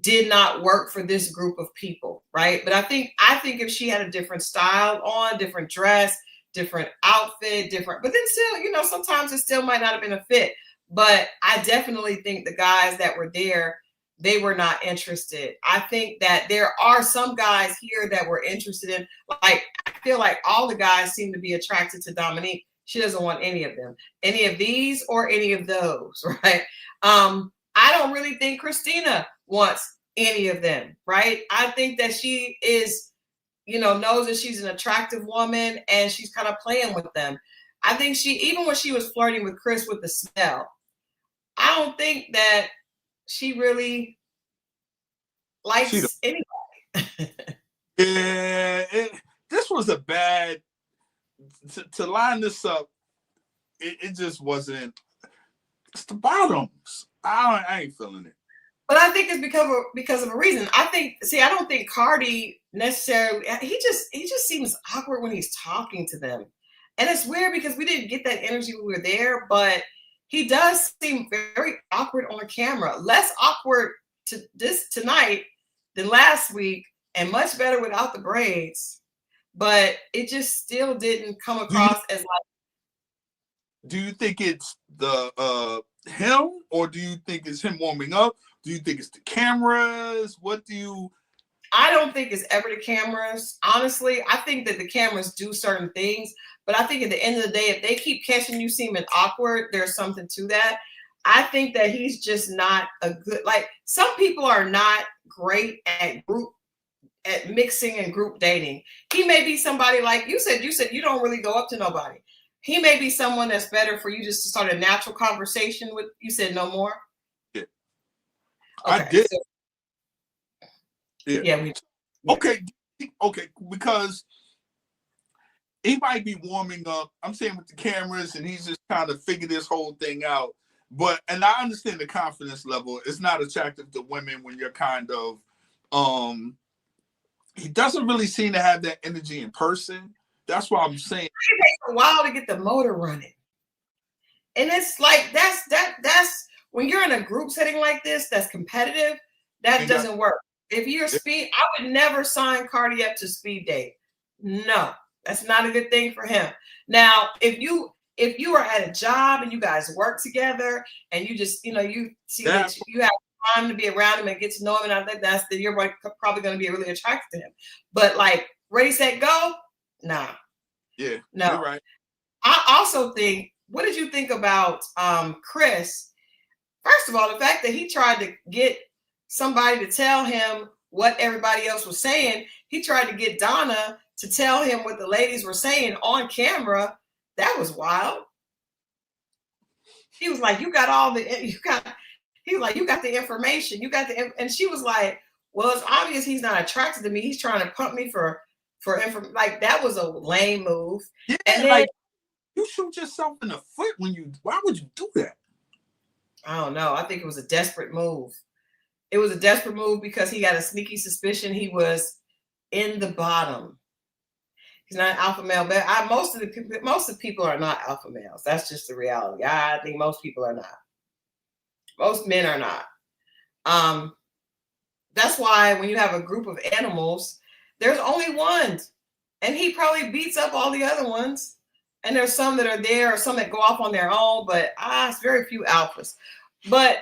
did not work for this group of people, right? But I think if she had a different style on, different dress, different outfit, but then still, sometimes it still might not have been a fit. But I definitely think the guys that were there, they were not interested. I think that there are some guys here that were interested in, like, I feel like all the guys seem to be attracted to Dominique. She doesn't want any of them, any of these or any of those, right? I don't really think Christina wants any of them, right? I think that she is, knows that she's an attractive woman and she's kind of playing with them. I think even when she was flirting with Chris with the smell, I don't think that she really likes anybody. This was a bad, to line this up, it just wasn't, it's the bottoms. I ain't feeling it. But I think it's because of a reason. I don't think Cardi necessarily, he just seems awkward when he's talking to them. And it's weird because we didn't get that energy when we were there, but he does seem very awkward on camera. Less awkward tonight than last week, and much better without the braids. But it just still didn't come across as like. Do you think it's the him, or do you think it's him warming up? Do you think it's the cameras? I don't think it's ever the cameras. Honestly, I think that the cameras do certain things, but I think at the end of the day, if they keep catching you seeming awkward, there's something to that. I think that he's just not a good, like, some people are not great at mixing and group dating. He may be somebody like you said you don't really go up to nobody. He may be someone that's better for you just to start a natural conversation with. You said no more? Yeah. Okay, I did. So, yeah. Okay, because he might be warming up. I'm saying with the cameras, and he's just trying to figure this whole thing out. And I understand the confidence level. It's not attractive to women when you're kind of, he doesn't really seem to have that energy in person. That's why I'm saying. It takes a while to get the motor running. And it's like, that's when you're in a group setting like this, that's competitive, that doesn't work. If you're I would never sign Cardi up to speed date. No, that's not a good thing for him. Now, if you are at a job and you guys work together and you just, you see that you have time to be around him and get to know him, and I think then you're probably going to be really attracted to him. But like, ready, set, go? Nah. Yeah, no. You're right. I also think, what did you think about Chris? First of all, the fact that he tried to get somebody to tell him what everybody else was saying. He tried to get Donna to tell him what the ladies were saying on camera. That was wild. He was like, you got the information. And she was like, well, it's obvious he's not attracted to me. He's trying to pump me for information. Like, that was a lame move. Yeah, and then, like, you shoot yourself in the foot why would you do that? I don't know. I think it was a desperate move. It was a desperate move because he got a sneaky suspicion he was in the bottom. He's not an alpha male, but most of the people are not alpha males. That's just the reality. I think most people are not. Most men are not. That's why when you have a group of animals, there's only one, and he probably beats up all the other ones. And there's some that are there, or some that go off on their own, but it's very few alphas. But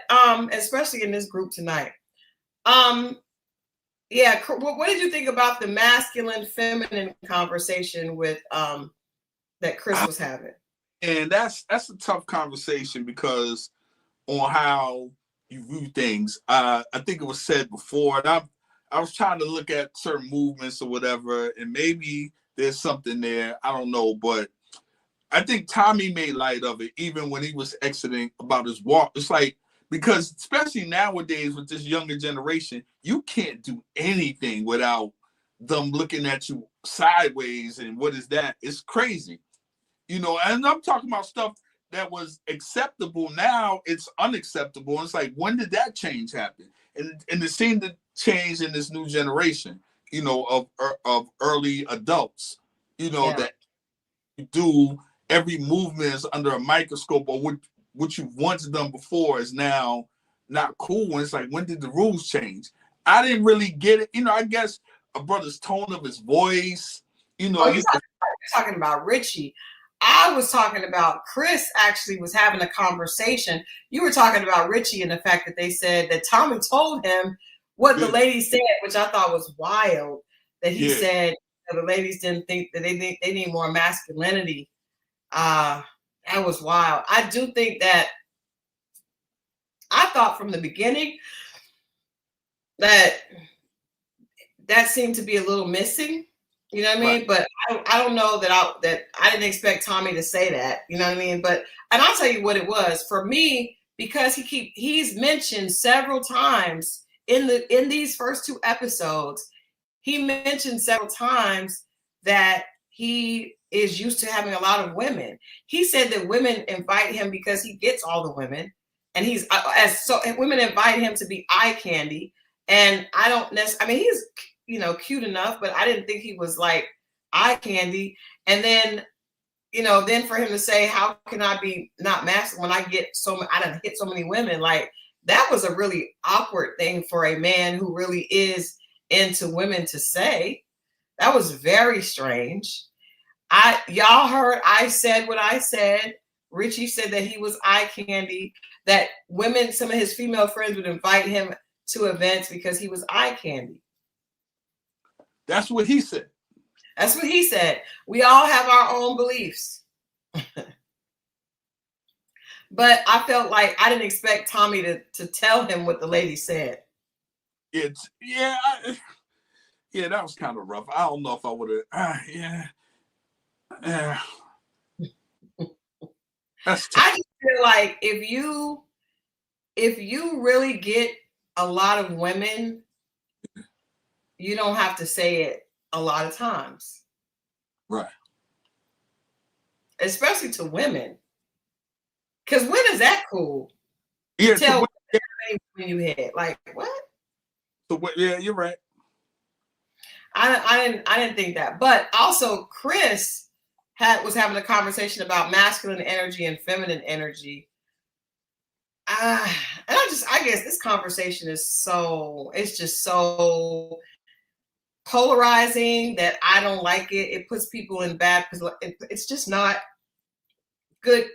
especially in this group tonight. Yeah, what did you think about the masculine feminine conversation with that Chris was having? And that's a tough conversation because on how you view things. I think it was said before, and I was trying to look at certain movements or whatever, and maybe there's something there. I don't know, but I think Tommy made light of it, even when he was exiting about his walk. It's like because especially nowadays with this younger generation, you can't do anything without them looking at you sideways. And what is that? It's crazy, and I'm talking about stuff that was acceptable. Now it's unacceptable. And it's like, when did that change happen? And it seemed to change in this new generation, of early adults, that you do every movement is under a microscope, or what you've once done before is now not cool. And it's like, when did the rules change? I didn't really get it. I guess a brother's tone of his voice, Oh, you're talking about Richie. I was talking about Chris actually was having a conversation. You were talking about Richie and the fact that they said that Tommy told him what the ladies said, which I thought was wild. That he said that the ladies didn't think that they need more masculinity. That was wild. I do think that I thought from the beginning that seemed to be a little missing. You know what I mean? Right. But I don't know that I didn't expect Tommy to say that. You know what I mean? And I'll tell you what it was for me, because he's mentioned several times in these first 2 episodes. He mentioned several times that he is used to having a lot of women. He said that women invite him because he gets all the women, and women invite him to be eye candy. And I don't necessarily. I mean, he's cute enough, but I didn't think he was like eye candy. And then, then for him to say, how can I be not masculine when I done hit so many women? Like, that was a really awkward thing for a man who really is into women to say. That was very strange. Y'all heard I said what I said. Richie said that he was eye candy, that women, some of his female friends would invite him to events because he was eye candy. That's what he said. That's what he said. We all have our own beliefs. But I felt like I didn't expect Tommy to tell him what the lady said. That was kind of rough. I don't know if I would have. That's tough. I just feel like if you really get a lot of women, you don't have to say it a lot of times. Right. Especially to women. Because when is that cool? Yeah. Tell when you had. Like, what? So yeah, you're right. I didn't think that. But also Chris was having a conversation about masculine energy and feminine energy. And I guess this conversation is just so polarizing that I don't like it. It puts people in bad because it's just not good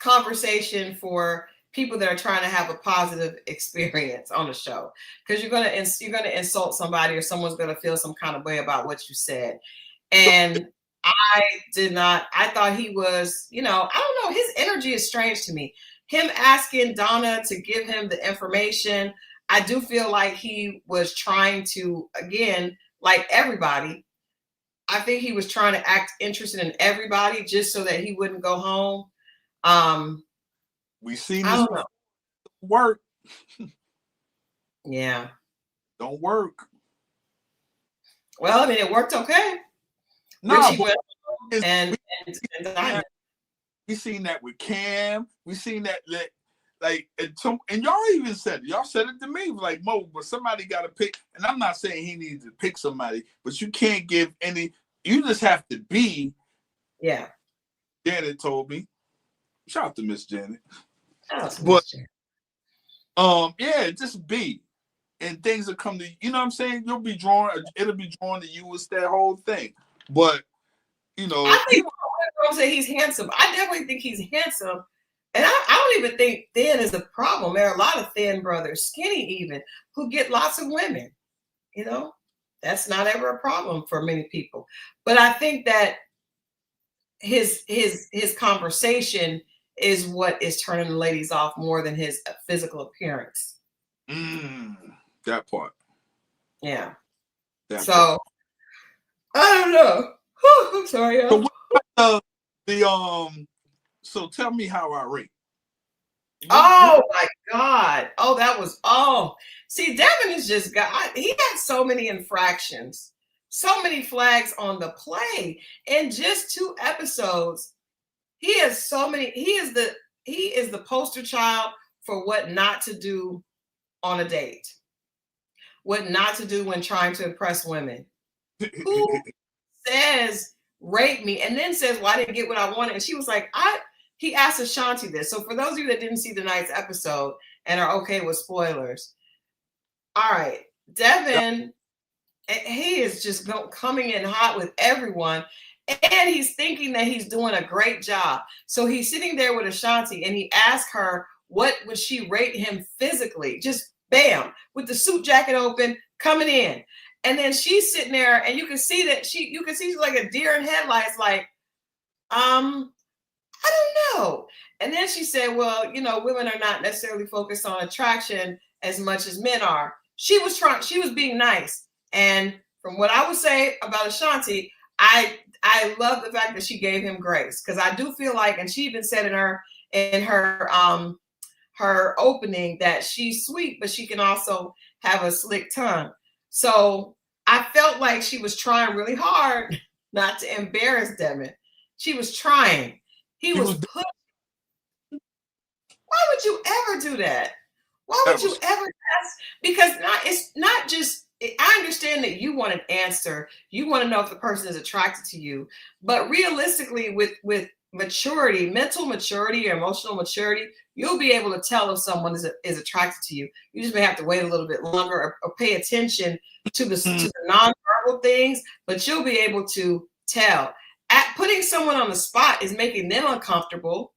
conversation for people that are trying to have a positive experience on the show, because you're gonna insult somebody, or someone's gonna feel some kind of way about what you said. And I thought he was, I don't know, his energy is strange to me. Him asking Donna to give him the information, I do feel like he was trying to, again, like everybody, I think he was trying to act interested in everybody just so that he wouldn't go home. We seen I this don't know. Work. Yeah. Don't work. Well, I mean, it worked okay. No, and we seen that with Cam. We seen that like, and y'all even said it. Y'all said it to me, like, Mo, but somebody got to pick. And I'm not saying he needs to pick somebody, but you can't give any. You just have to be. Yeah. Janet told me. Shout out to Miss Janet. But yeah, just be, and things will come to you. You know what I'm saying? You'll be drawn. It'll be drawn to you. It's that whole thing. But I think girls say he's handsome. I definitely think he's handsome, and I don't even think thin is the problem. There are a lot of thin brothers, skinny even, who get lots of women. That's not ever a problem for many people. But I think that his conversation is what is turning the ladies off more than his physical appearance. That part. Yeah. So I don't know. I'm sorry. So so tell me how I rate. Oh my God. Oh, that was, oh. See, Devin is just he had so many infractions, so many flags on the play in just 2 episodes. He has so many, he is the poster child for what not to do on a date, what not to do when trying to impress women. Who says rape me and then says, well, I didn't get what I wanted. And she was like, he asked Ashanti this. So for those of you that didn't see tonight's episode and are okay with spoilers, all right, Devin, he is just coming in hot with everyone. And he's thinking that he's doing a great job. So he's sitting there with Ashanti and he asked her, what would she rate him physically? Just bam, with the suit jacket open, coming in. And then she's sitting there and you can see that she's like a deer in headlights, like, I don't know. And then she said, well, women are not necessarily focused on attraction as much as men are. She was being nice. And from what I would say about Ashanti, I love the fact that she gave him grace, because I do feel like, and she even said in her opening that she's sweet, but she can also have a slick tongue. So I felt like she was trying really hard not to embarrass Devin. She was trying. He was put. Why would you ever do that? Why would you ever ask? Because it's not just, I understand that you want an answer. You want to know if the person is attracted to you. But realistically, with maturity, mental maturity or emotional maturity, you'll be able to tell if someone is attracted to you. You just may have to wait a little bit longer or pay attention to the nonverbal things, but you'll be able to tell. Putting someone on the spot is making them uncomfortable.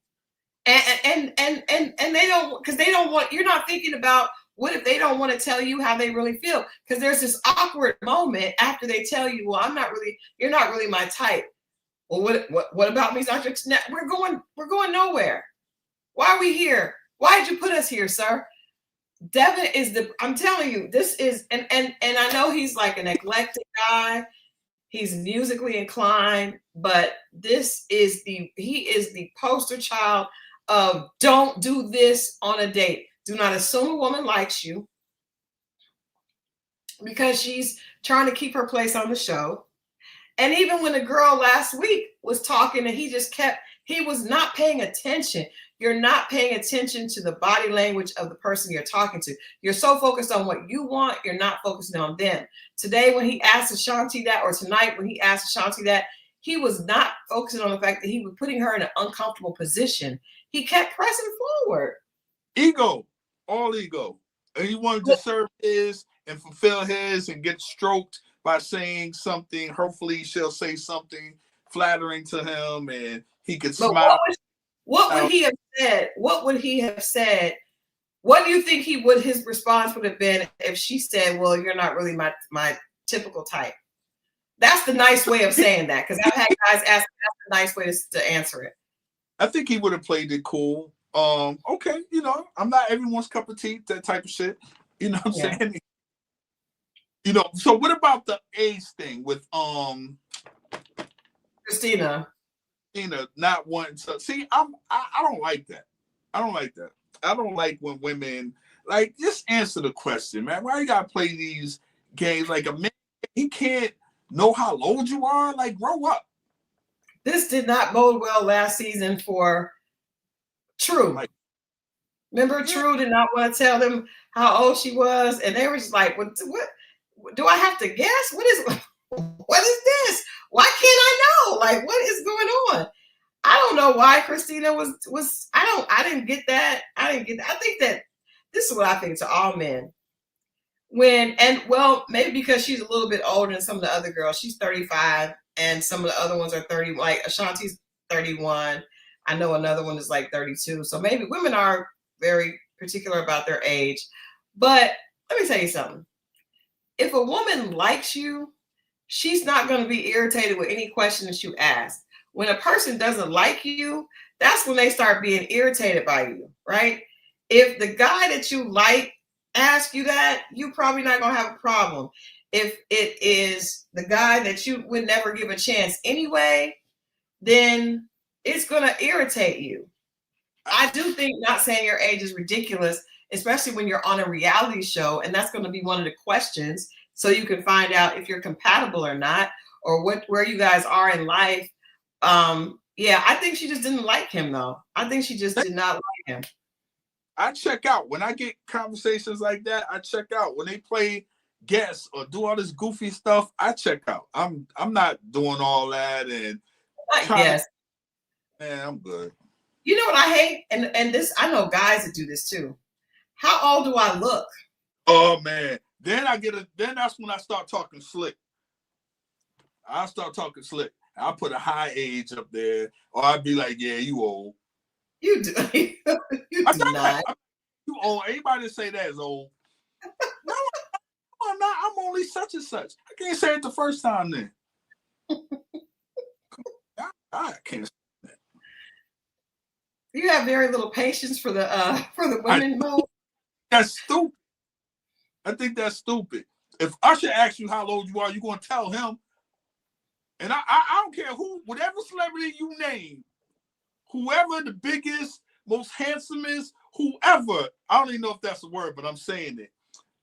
And they don't, because they don't want, you're not thinking about what if they don't want to tell you how they really feel, because there's this awkward moment after they tell you, well, you're not really my type. Well, what about me? We're going nowhere. Why are we here? Why did you put us here, sir? Devin I'm telling you, this is, and I know he's like an eclectic guy. He's musically inclined, but he is the poster child of don't do this on a date. Do not assume a woman likes you because she's trying to keep her place on the show. And even when the girl last week was talking and he was not paying attention. You're not paying attention to the body language of the person you're talking to. You're so focused on what you want, you're not focusing on them. Today, when he asked Ashanti that, or tonight when he asked Ashanti that, he was not focusing on the fact that he was putting her in an uncomfortable position. He kept pressing forward. Ego, all ego. And he wanted to serve his and fulfill his and get stroked by saying something. Hopefully she'll say something flattering to him and he could smile. What would he have said? What would he have said? What do you think his response would have been if she said, well, you're not really my typical type? That's the nice way of saying that, because I've had guys ask me, that's the nice way to answer it. I think he would have played it cool. Okay, I'm not everyone's cup of tea, that type of shit. You know what I'm saying? So what about the age thing with Christina not wanting to see? I don't like that. I don't like when women just answer the question, man. Why you gotta play these games? Like, a man, he can't know how old you are. Like, grow up. This did not bode well last season for True. Remember, True did not want to tell them how old she was, and they were just like, what do I have to guess? What is this? Why can't I know? Like, what is going on? I don't know why Christina was I didn't get that. I think that this is what I think to all men. Maybe because she's a little bit older than some of the other girls. She's 35 and some of the other ones are 30, like Ashanti's 31. I know another one is like 32. So maybe women are very particular about their age. But let me tell you something. If a woman likes you, she's not going to be irritated with any question that you ask. When a person doesn't like you, that's when they start being irritated by you, right? If the guy that you like asks you that, you're probably not going to have a problem. If it is the guy that you would never give a chance anyway, then it's going to irritate you. I do think not saying your age is ridiculous, especially when you're on a reality show, and that's going to be one of the questions, so you can find out if you're compatible or not, or where you guys are in life. Yeah, I think she just didn't like him, though. I think she just did not like him. I check out when I get conversations like that. I check out when they play guests or do all this goofy stuff. I check out. I'm not doing all that and Yes. Man, I'm good. You know what I hate, and this, I know guys that do this too. How old do I look? Oh man, then that's when I start talking slick. I start talking slick. I'll put a high age up there, or I'd be like, "Yeah, you old." You do. You do not. You old. Anybody that say that is old. No, I'm not. I'm only such and such. I can't say it the first time then. I can't say that. You have very little patience for the women, Mo. That's stupid. I think that's stupid. If Usher asks you how old you are, you're gonna tell him. And I don't care who, whatever celebrity you name, whoever the biggest, most handsomest, whoever, I don't even know if that's a word, but I'm saying it.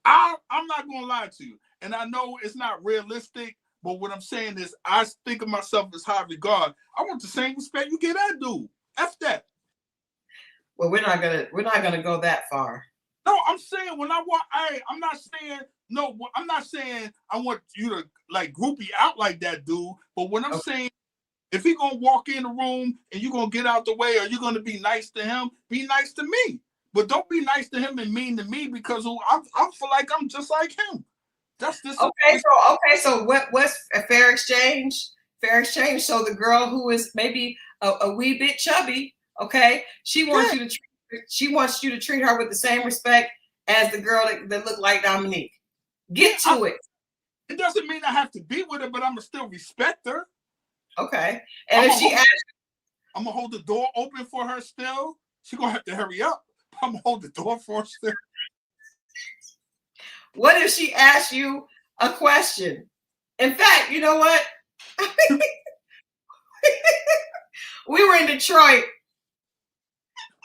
I'm not gonna lie to you. And I know it's not realistic, but what I'm saying is I think of myself as high regard. I want the same respect you get that dude. F that. Well, we're not gonna go that far. No, I'm saying when I want, I'm not saying no. I'm not saying I want you to like groupie out like that dude. But when I'm saying, if he gonna walk in the room and you gonna get out the way, or you're gonna be nice to him, be nice to me. But don't be nice to him and mean to me because I feel like I'm just like him. That's this. Okay. So what's a fair exchange? Fair exchange. So the girl who is maybe a wee bit chubby, okay, she wants you to treat her with the same respect as the girl that looked like Dominique. Get to it. It doesn't mean I have to be with her, but I'm gonna still respect her. Okay. And if she asks, I'm gonna hold the door open for her still. She's gonna have to hurry up. I'm gonna hold the door for her still. What if she asks you a question? In fact, you know what? We were in Detroit.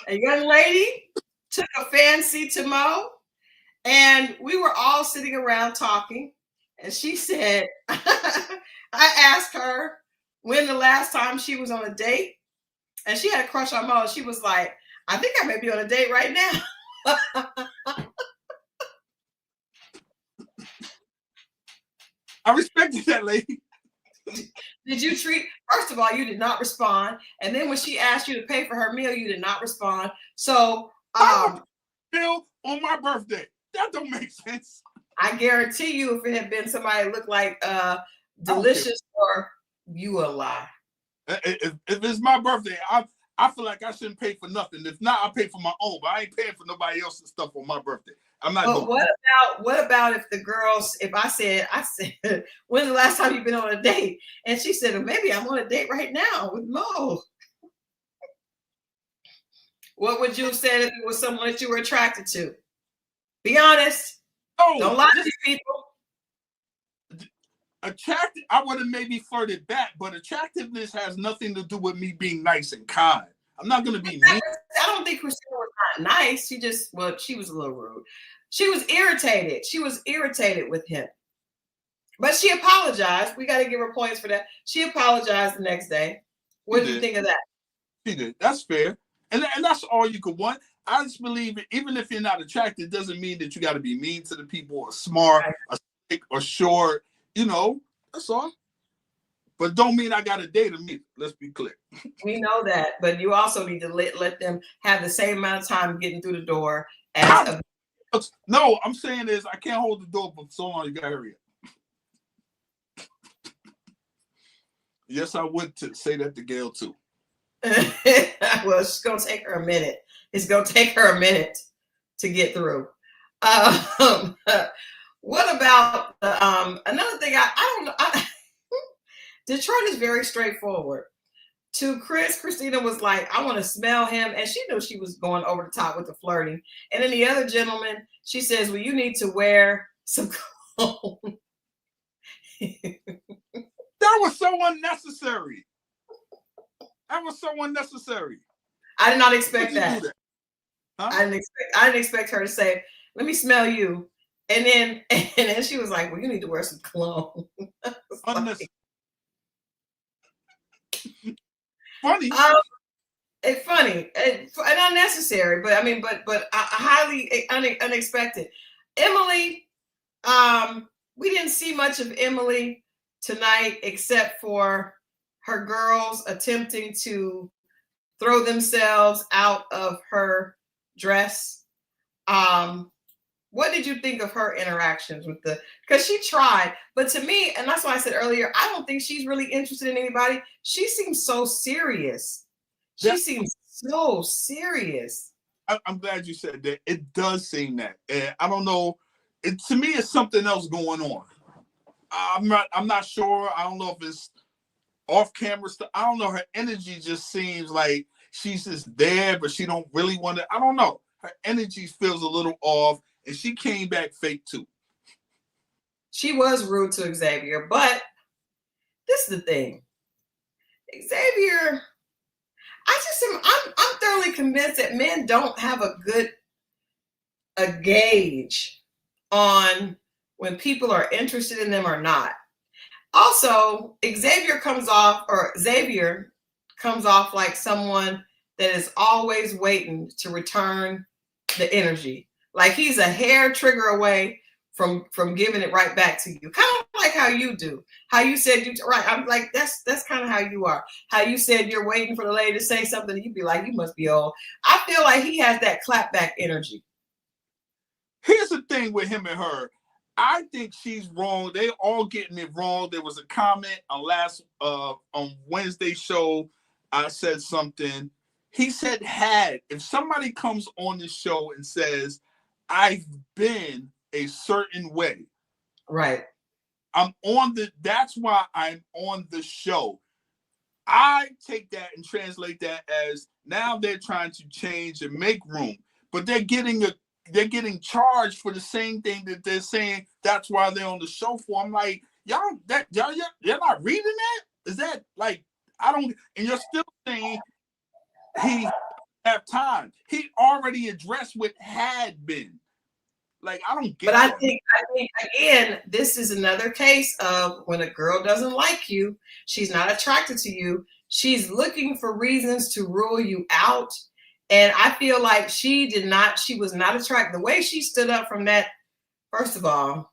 A young lady took a fancy to Mo, and we were all sitting around talking. And she said, I asked her when the last time she was on a date, and she had a crush on Mo. She was like, I think I may be on a date right now. I respected that lady. Did you first of all, you did not respond. And then when she asked you to pay for her meal, you did not respond. So meal on my birthday. That don't make sense. I guarantee you, if it had been somebody that looked like Delicious, or you will lie. If it's my birthday, I feel like I shouldn't pay for nothing. If not, I'll pay for my own, but I ain't paying for nobody else's stuff on my birthday. I'm not doing what about if the girls, if I said, when's the last time you've been on a date? And she said, well, maybe I'm on a date right now with Mo. What would you have said if it was someone that you were attracted to? Be honest. No, don't lie to these people. Attractive, I would have maybe flirted back, but attractiveness has nothing to do with me being nice and kind. I'm not going to be mean. I don't think Christina was not nice. She was a little rude. She was irritated. She was irritated with him. But she apologized. We got to give her points for that. She apologized the next day. What do you think of that? She did. That's fair. And that's all you could want. I just believe it, even if you're not attracted, it doesn't mean that you got to be mean to the people or smart or thick or short. You know, that's all. But don't mean I got to date them either. Let's be clear. We know that, but you also need to let them have the same amount of time getting through the door as No, I'm saying is I can't hold the door for so long. You got to hurry up. Yes, I would say that to Gail too. Well, it's going to take her a minute. It's going to take her a minute to get through. What about another thing? I don't know. Detroit is very straightforward. To Christina was like, I want to smell him. And she knew she was going over the top with the flirting. And then the other gentleman, she says, well, you need to wear some cologne. That was so unnecessary. That was so unnecessary. I did not expect Would you that. do that? Huh? I didn't expect her to say, "Let me smell you," and then she was like, "Well, you need to wear some cologne." Unnecessary. Funny. It's funny and unnecessary, but I mean, but highly unexpected. Emily, we didn't see much of Emily tonight except for her girls attempting to throw themselves out of her dress. What did you think of her interactions with because she tried, but to me, and that's why I said earlier, I don't think she's really interested in anybody. She seems so serious. She seems so serious. I'm glad you said that. It does seem that. And I don't know. To me, it's something else going on. I'm not sure. I don't know if it's off camera stuff. I don't know. Her energy just seems like she's just there, but she don't really want to. I don't know. Her energy feels a little off, and she came back fake too. She was rude to Xavier, but this is the thing. Xavier, I'm thoroughly convinced that men don't have a gauge on when people are interested in them or not. Also, Xavier comes off like someone that is always waiting to return the energy. Like he's a hair trigger away from giving it right back to you. Kind of like how you do. How you said right. I'm like, that's kind of how you are. How you said you're waiting for the lady to say something, and you'd be like, you must be old. I feel like he has that clapback energy. Here's the thing with him and her. I think she's wrong. They all getting it wrong. There was a comment on Wednesday's show. I said something. He said had. If somebody comes on the show and says, I've been a certain way. Right. That's why I'm on the show. I take that and translate that as now they're trying to change and make room, but they're getting charged for the same thing that they're saying. That's why they're on the show for. I'm like, y'all not reading that? Is that like, I don't, and you're still saying he have time. He already addressed what had been. Like, I don't get But that. I think again, this is another case of when a girl doesn't like you, she's not attracted to you, she's looking for reasons to rule you out. And I feel like she was not attracted. The way she stood up from that, first of all,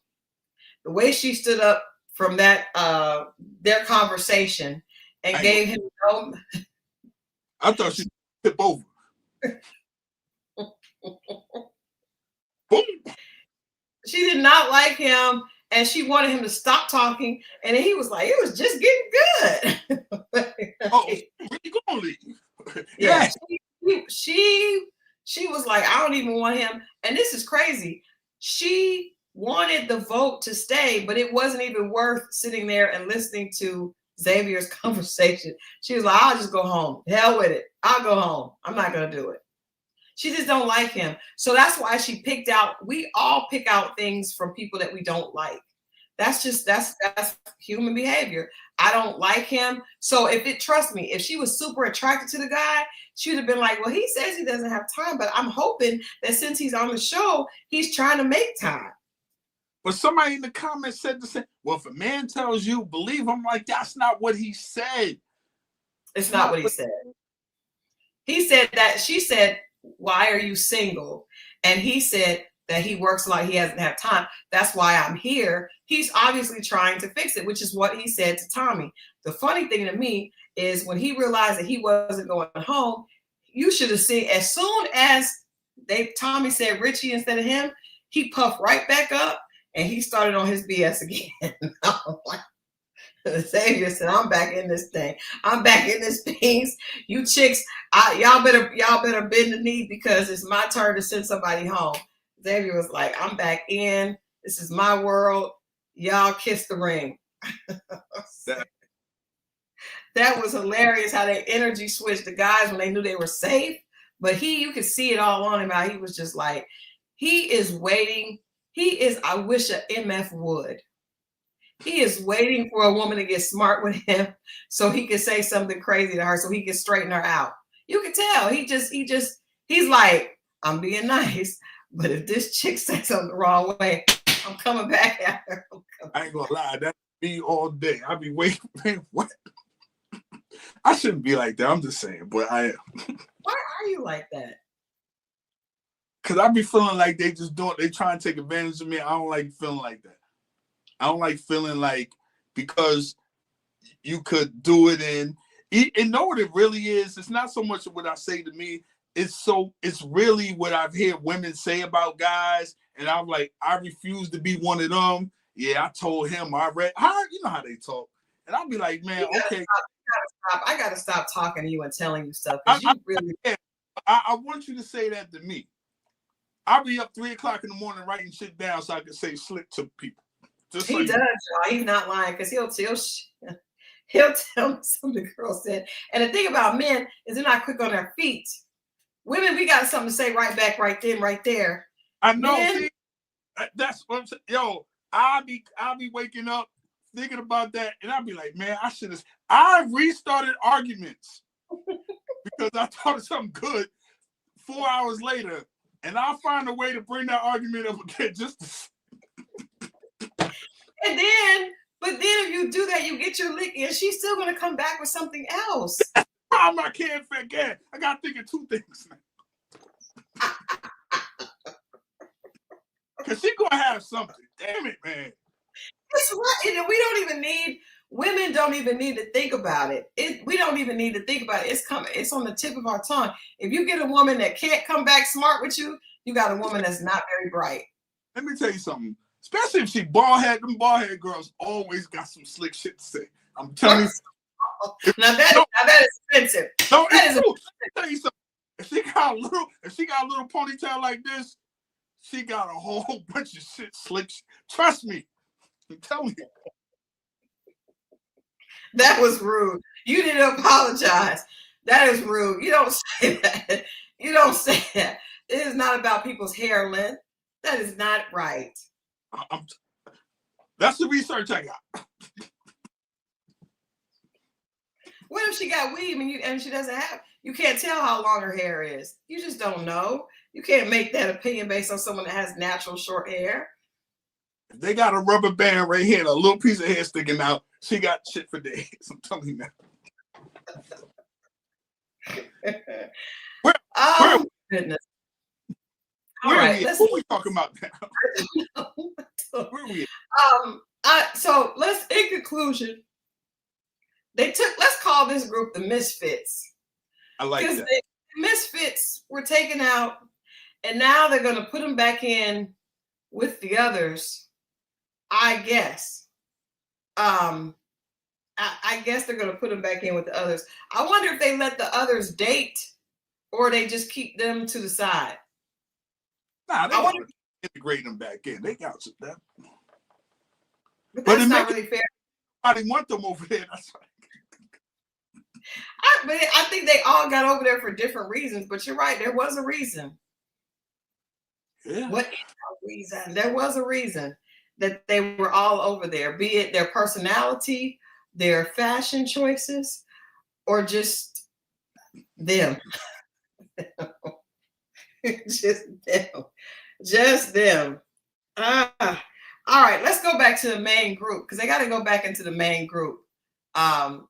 the way she stood up from that their conversation and gave him no. I thought she tip over. Boom. She did not like him, and she wanted him to stop talking. And then he was like, "It was just getting good." Oh, where you gonna leave? Yeah, she was like, "I don't even want him." And this is crazy. She wanted the vote to stay, but it wasn't even worth sitting there and listening to Xavier's conversation. She was like, "I'll just go home. Hell with it. I'll go home. I'm not gonna do it." She just don't like him. So that's why she picked out, we all pick out things from people that we don't like. That's human behavior. I don't like him. So trust me, if she was super attracted to the guy, she would have been like, well, he says he doesn't have time, but I'm hoping that since he's on the show, he's trying to make time. But somebody in the comments said the same. Well, if a man tells you, believe him, like, that's not what he said. It's not what he said. He said that, she said, why are you single? And he said that he works a lot, he hasn't had time. That's why I'm here. He's obviously trying to fix it, which is what he said to Tommy. The funny thing to me is when he realized that he wasn't going home, you should have seen, as soon as Tommy said Richie instead of him, he puffed right back up and he started on his BS again. Xavier said, I'm back in this thing. I'm back in this piece. You chicks, y'all better bend the knee because it's my turn to send somebody home. Xavier was like, I'm back in. This is my world. Y'all kiss the ring. That was hilarious how they energy switched the guys when they knew they were safe. But you could see it all on him. How he was just like, he is waiting. I wish a MF would. He is waiting for a woman to get smart with him so he can say something crazy to her so he can straighten her out. You can tell. He's like, I'm being nice, but if this chick says something the wrong way, I'm coming back at her. I ain't gonna lie, that's me all day. I be waiting, man, what? I shouldn't be like that. I'm just saying, but I am. Why are you like that? Cause I be feeling like they trying to take advantage of me. I don't like feeling like that. I don't like feeling like because you could do it and know what it really is. It's not so much what I say to me. It's really what I've heard women say about guys, and I'm like, I refuse to be one of them. Yeah, I told him I read. You know how they talk, and I'll be like, man, okay. I gotta stop talking to you and telling you stuff because you really. I want you to say that to me. I'll be up 3 o'clock in the morning writing shit down so I can say slick to people. Just he does, y'all. He's not lying because he'll tell me something the girl said. And the thing about men is they're not quick on their feet. Women, we got something to say right back, right then, right there. I know. See, that's what I'm saying. Yo, I'll be waking up thinking about that, and I'll be like, man, I restarted arguments because I thought of something good 4 hours later. And I'll find a way to bring that argument up again but then if you do that, you get your lick and she's still gonna come back with something else. I can't forget. I gotta think of two things. Cause she's gonna have something. Damn it, man. That's right. Women don't even need to think about it. We don't even need to think about it. It's coming. It's on the tip of our tongue. If you get a woman that can't come back smart with you, you got a woman that's not very bright. Let me tell you something. Especially if she bald head, them bald head girls always got some slick shit to say. I'm telling you. Now that is expensive. No, that is true. Let me tell you something. If she got a little ponytail like this, she got a whole bunch of shit slick. Trust me. I'm telling you. That was rude. You didn't apologize. That is rude. You don't say that. You don't say that. It is not about people's hair length. That is not right. That's the research I got. What if she got weave and she doesn't have? You can't tell how long her hair is. You just don't know. You can't make that opinion based on someone that has natural short hair. If they got a rubber band right here and a little piece of hair sticking out, she got shit for days. I'm telling you now. Goodness. What are we talking about now? Where are we at? So in conclusion, let's call this group the Misfits. I like that. The Misfits were taken out, and now they're going to put them back in with the others, I guess. I guess they're going to put them back in with the others. I wonder if they let the others date or they just keep them to the side. Nah, they want to integrate them back in. They got that. But that's not really fair. I didn't want them over there. That's right. I think they all got over there for different reasons. But you're right. There was a reason. Yeah. What is the reason? There was a reason that they were all over there, be it their personality, their fashion choices, or just them. Just them. All right, let's go back to the main group because they got to go back into the main group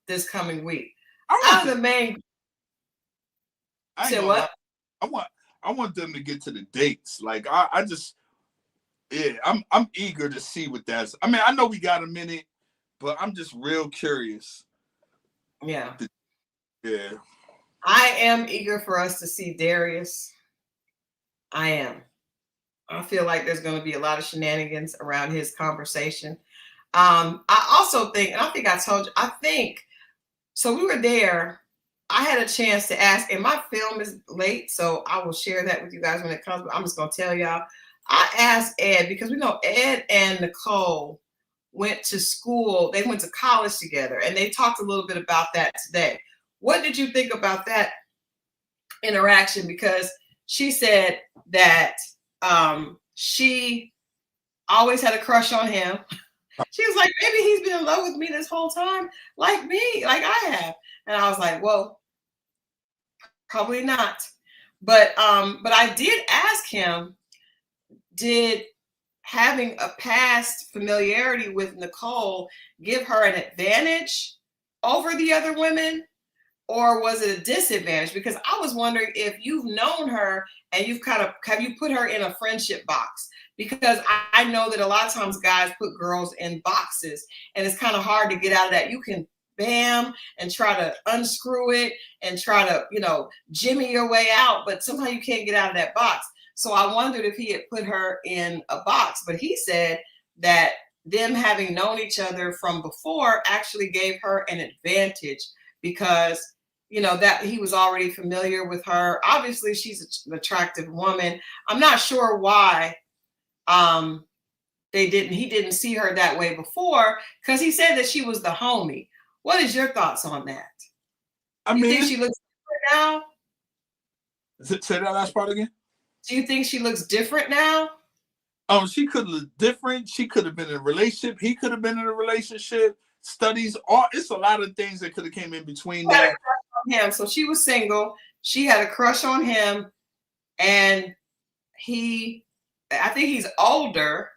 this coming week. Out of the main. Say what? I want them to get to the dates. Like I'm eager to see what that's. I mean, I know we got a minute, but I'm just real curious. Yeah. Yeah. I am eager for us to see Darius. I am. I feel like there's going to be a lot of shenanigans around his conversation. I also think, and I think I told you, so we were there. I had a chance to ask, and my film is late, so I will share that with you guys when it comes, but I'm just going to tell y'all. I asked Ed, because we know Ed and Nicole went to school. They went to college together, and they talked a little bit about that today. What did you think about that interaction? Because she said that she always had a crush on him. She was like, maybe he's been in love with me this whole time, like me, like I have. And I was like, well, Probably not. But I did ask him, did having a past familiarity with Nicole give her an advantage over the other women, or was it a disadvantage? Because I was wondering if you've known her and you've have you put her in a friendship box? Because I know that a lot of times guys put girls in boxes, and it's kind of hard to get out of that. You can bam and try to unscrew it and try to, jimmy your way out, but somehow you can't get out of that box. So I wondered if he had put her in a box, but he said that them having known each other from before actually gave her an advantage because that he was already familiar with her. Obviously she's an attractive woman. I'm not sure why he didn't see her that way before, because he said that she was the homie. What is your thoughts on that? You think she looks different now? Say that last part again. Do you think she looks different now? She could look different. She could have been in a relationship. He could have been in a relationship. Studies, it's a lot of things that could have came in between that. Him. So she was single. She had a crush on him, and I think he's older.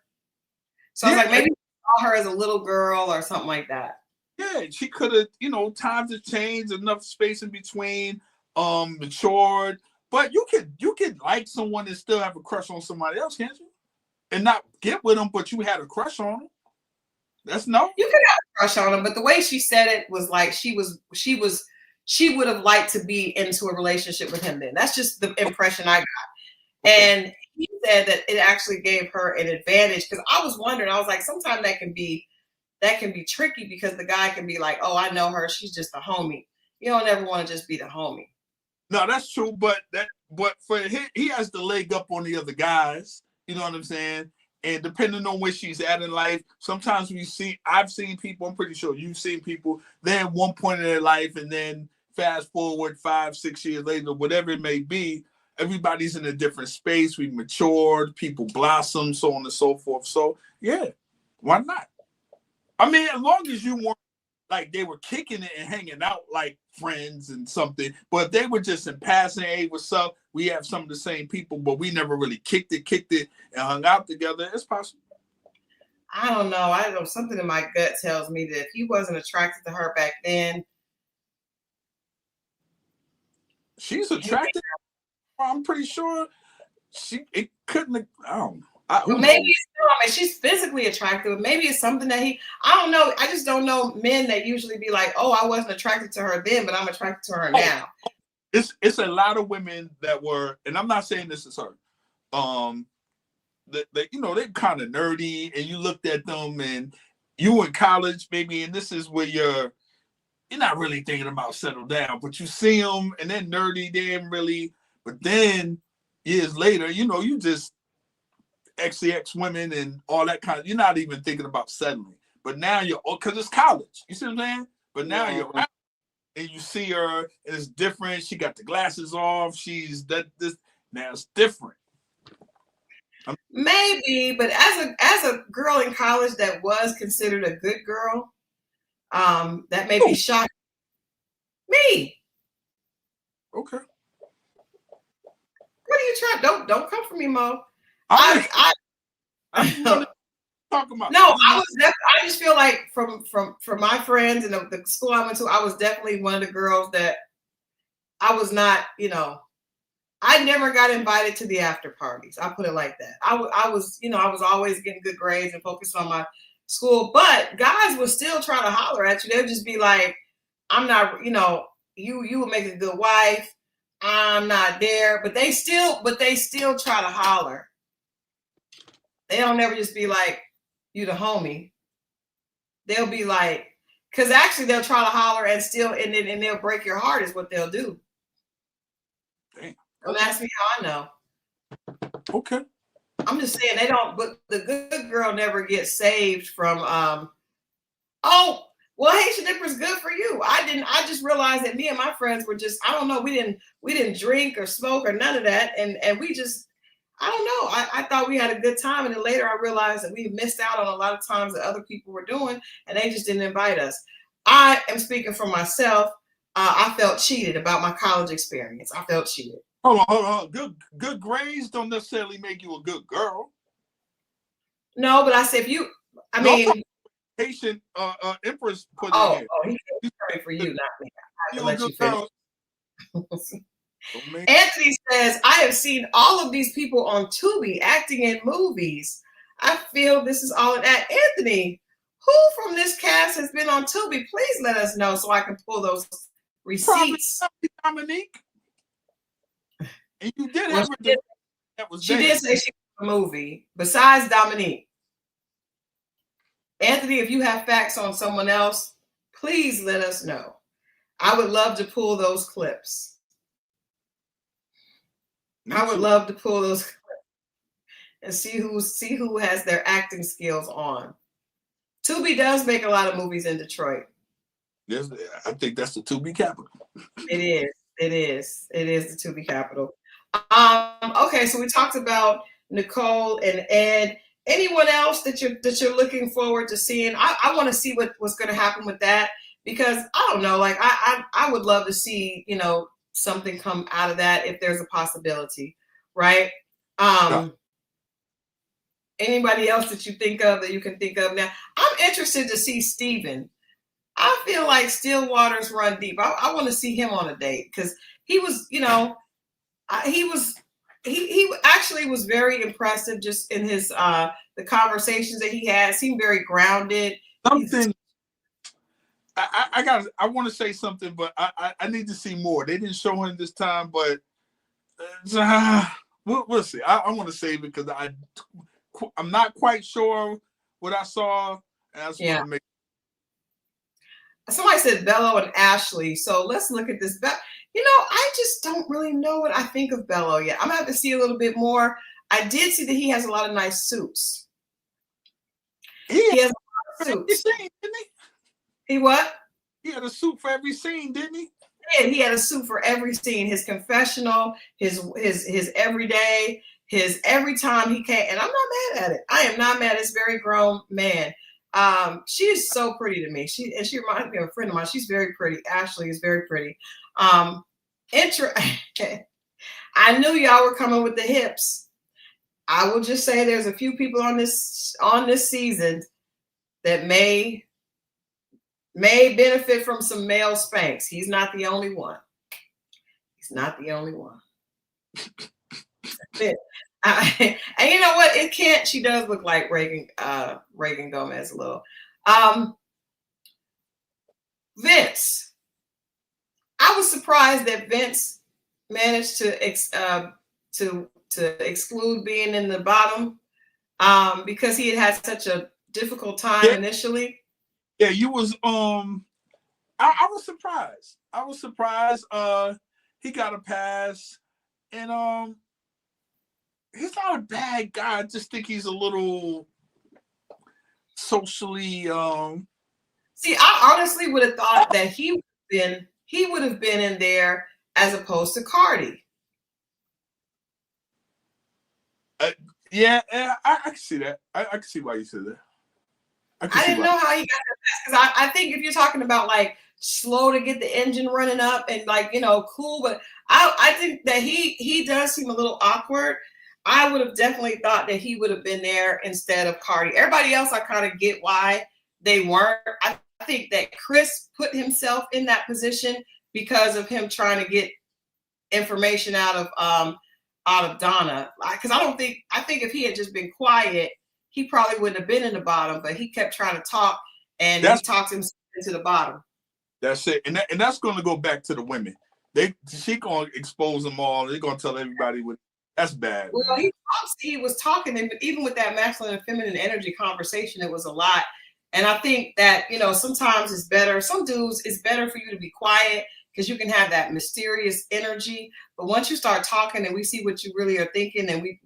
So I was like, maybe he saw her as a little girl or something like that. Yeah, she could have, times have changed, enough space in between, matured. But you could like someone and still have a crush on somebody else, can't you? And not get with them, but you had a crush on them. That's no. You could have a crush on them, but the way she said it was like she would have liked to be into a relationship with him then. That's just the impression I got. And he said that it actually gave her an advantage, because I was wondering, I was like, sometimes that can be tricky, because the guy can be like, oh, I know her, she's just a homie. You don't ever want to just be the homie. No, that's true, but for he has the leg up on the other guys. You know what I'm saying? And depending on where she's at in life, sometimes I've seen people, I'm pretty sure you've seen people, they're at one point in their life, and then fast forward 5-6 years later, whatever it may be, everybody's in a different space. We've matured, people blossom, so on and so forth. So yeah, why not? I mean, as long as you weren't like they were kicking it and hanging out like friends and something, but if they were just in passing, hey, what's up? We have some of the same people, but we never really kicked it and hung out together. It's possible. I don't know. Something in my gut tells me that if he wasn't attracted to her back then. She's attracted. I'm pretty sure it couldn't. I don't know. Maybe she's physically attractive. Maybe it's something that I don't know. I just don't know men that usually be like, oh, I wasn't attracted to her then, but I'm attracted to her now. It's a lot of women that were, and I'm not saying this is her. They're kind of nerdy, and you looked at them, and you in college, maybe, and this is where you're not really thinking about settle down, but you see them, and they're nerdy, they ain't really. But then years later, you just XCX women and all that kind of, you're not even thinking about settling. But now because it's college. You see what I'm saying? But now you're out and you see her and it's different. She got the glasses off. She's now it's different. Maybe, but as a girl in college that was considered a good girl, that may be shocking. Me. Okay. What are you trying? Don't come for me, Mo. I talk about. No, I just feel like from my friends and the school I went to, I was definitely one of the girls that I was not, I never got invited to the after parties. I put it like that. I was always getting good grades and focused on my school, but guys would still try to holler at you. They'd just be like, I'm not, you would make a good wife. I'm not there, but they still try to holler. They don't ever just be like, you the homie. They'll be like, because actually they'll try to holler and they'll break your heart is what they'll do. Damn. Don't ask me how I know. Okay. I'm just saying but the good girl never gets saved from, oh, well, hey, Shanipper's good for you. I just realized that me and my friends were just, I don't know, we didn't drink or smoke or none of that. And we just, I don't know. I thought we had a good time. And then later I realized that we missed out on a lot of times that other people were doing and they just didn't invite us. I am speaking for myself. I felt cheated about my college experience. I felt cheated. Hold on. Good grades don't necessarily make you a good girl. No, but I said I mean, patient Empress put in here. Oh, he's coming for you, not me. I have to You a let good you finish. girl. Anthony says, I have seen all of these people on Tubi acting in movies. I feel this is all an act. Anthony, who from this cast has been on Tubi? Please let us know so I can pull those receipts. Probably Dominique. And you did Well, have a that was she there. did say she was in a movie besides Dominique. Anthony, if you have facts on someone else, please let us know. I would love to pull those clips. I would love to pull those clips and see who has their acting skills on. Tubi does make a lot of movies in Detroit. I think that's the Tubi capital. It is the Tubi capital. Okay, so we talked about Nicole and Ed. Anyone else that you're looking forward to seeing? I want to see what's going to happen with that, because I don't know. Like I would love to see something come out of that if there's a possibility, right? Anybody else that you think of that you can think of now? I'm interested to see Steven. I feel like still waters run deep. I want to see him on a date because he was, he actually was very impressive just in his the conversations that he had. Seemed very grounded. Something I want to say something, but I need to see more. They didn't show him this time, but we'll see. I want to save it because I'm not quite sure what I saw. And I just want to make. Somebody said Bello and Ashley. So let's look at this. I just don't really know what I think of Bello yet. I'm gonna have to see a little bit more. I did see that he has a lot of nice suits. He has a lot of suits. Scene, didn't he? He what? He had a suit for every scene, didn't he? Yeah, he had a suit for every scene. His confessional, his everyday, his every time he came. And I'm not mad at it. I am not mad. It's very grown man. She is so pretty to me. She reminds me of a friend of mine. She's very pretty. Ashley is very pretty. I knew y'all were coming with the hips. I will just say there's a few people on this season that may benefit from some male spanks. He's not the only one. He's not the only one. And you know what? It can't. She does look like Reagan Gomez a little. Vince. I was surprised that Vince managed to exclude being in the bottom because he had such a difficult time initially. Yeah, you was. I was surprised. He got a pass, and he's not a bad guy. I just think he's a little socially. See, I honestly would have thought that he would have been in there as opposed to Cardi. Yeah, I can see that. I can see why you said that. I didn't know how he got that pass because I think if you're talking about like slow to get the engine running up and like cool, but I think that he does seem a little awkward. I would have definitely thought that he would have been there instead of Cardi. Everybody else, I kind of get why they weren't. I think that Chris put himself in that position because of him trying to get information out of Donna. Because I think if he had just been quiet, he probably wouldn't have been in the bottom. But he kept trying to talk, and he talked himself into the bottom. That's it, and that's going to go back to the women. She going to expose them all. They're going to tell everybody what. That's bad. Well, he was talking, and even with that masculine and feminine energy conversation, it was a lot. And I think that, sometimes it's better. Some dudes, it's better for you to be quiet because you can have that mysterious energy. But once you start talking and we see what you really are thinking, and we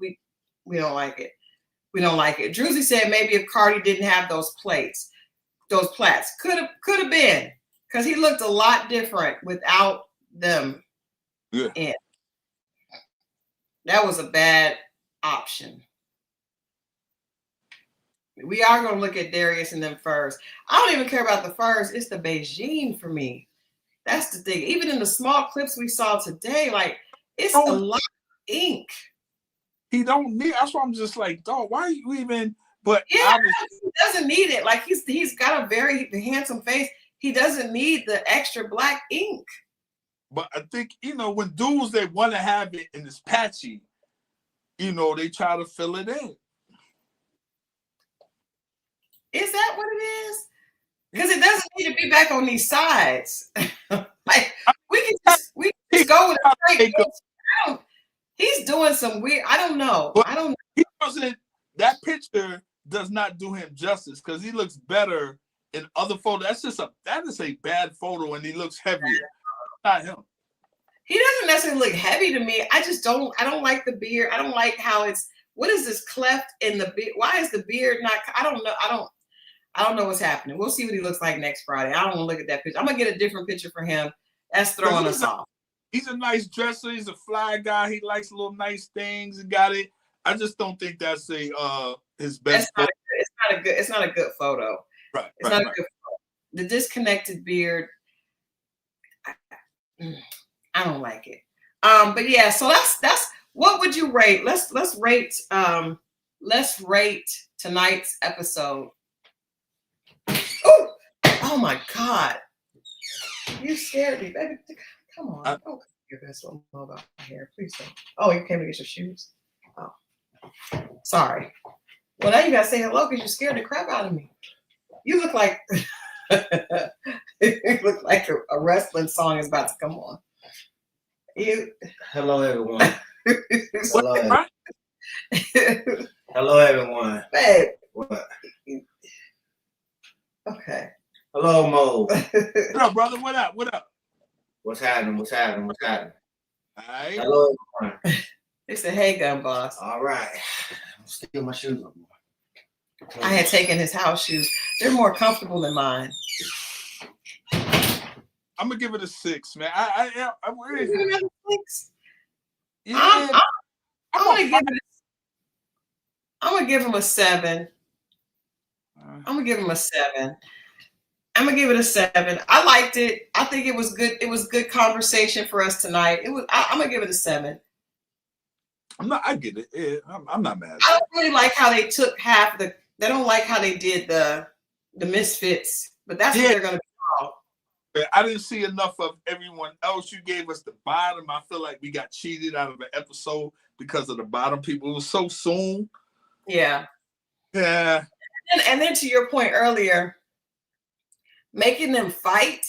don't like it. We don't like it. Druzy said maybe if Cardi didn't have those plats, could have been, because he looked a lot different without them. Yeah. In. That was a bad option. We are going to look at Darius and them furs. I don't even care about the furs. It's the Beijing for me. That's the thing. Even in the small clips we saw today, like it's a lot of ink. He don't need. That's why I'm just like, dog. Why are you even? But yeah, he doesn't need it. Like he's got a very handsome face. He doesn't need the extra black ink. But I think, when dudes they want to have it and it's patchy, they try to fill it in. Is that what it is? Because it doesn't need to be back on these sides. Like we can just go with a straight. He's doing some weird. I don't know. But I don't know. He wasn't. That picture does not do him justice because he looks better in other photos. That is a bad photo, and he looks heavier. Not him. He doesn't necessarily look heavy to me. I don't like the beard. I don't like how what is this cleft in the beard? Why is the beard not? I don't know. I don't know what's happening. We'll see what he looks like next Friday. I don't want to look at that picture. I'm gonna get a different picture for him. That's throwing us off. He's a nice dresser. He's a fly guy. He likes little nice things and got it. I just don't think that's his best. It's not a good photo. Right. It's not a good photo. The disconnected beard. I don't like it. But yeah, so that's what would you rate? Let's rate tonight's episode. Oh my God. You scared me, baby. Come on. Don't give us a little about my hair. Please don't. Oh, you came to get your shoes? Oh. Sorry. Well, now you gotta say hello because you scared the crap out of me. You look like you look like a wrestling song is about to come on. Hello, everyone. Hello, everyone. Hello, everyone. Babe. What? Okay. Hello, Mo. What up, brother? What up? What's happening? All right. Hello, everyone. They said, "Hey, gun boss." All right. I'm steal my shoes. I had taken his house shoes. They're more comfortable than mine. I'm gonna give it a 6, man. I'm really. Give it a 6. Yeah. I'm gonna give him a 7. I'm gonna give him a 7. I'm gonna give it a 7. I liked it. I think it was good. It was good conversation for us tonight. I'm gonna give it a 7. I get it. Yeah, I'm not mad. I don't really like how they took half the. They don't like how they did the misfits, but that's what they're gonna be called. I didn't see enough of everyone else. You gave us the bottom. I feel like we got cheated out of an episode because of the bottom people. It was so soon. Yeah. Yeah. And then to your point earlier, making them fight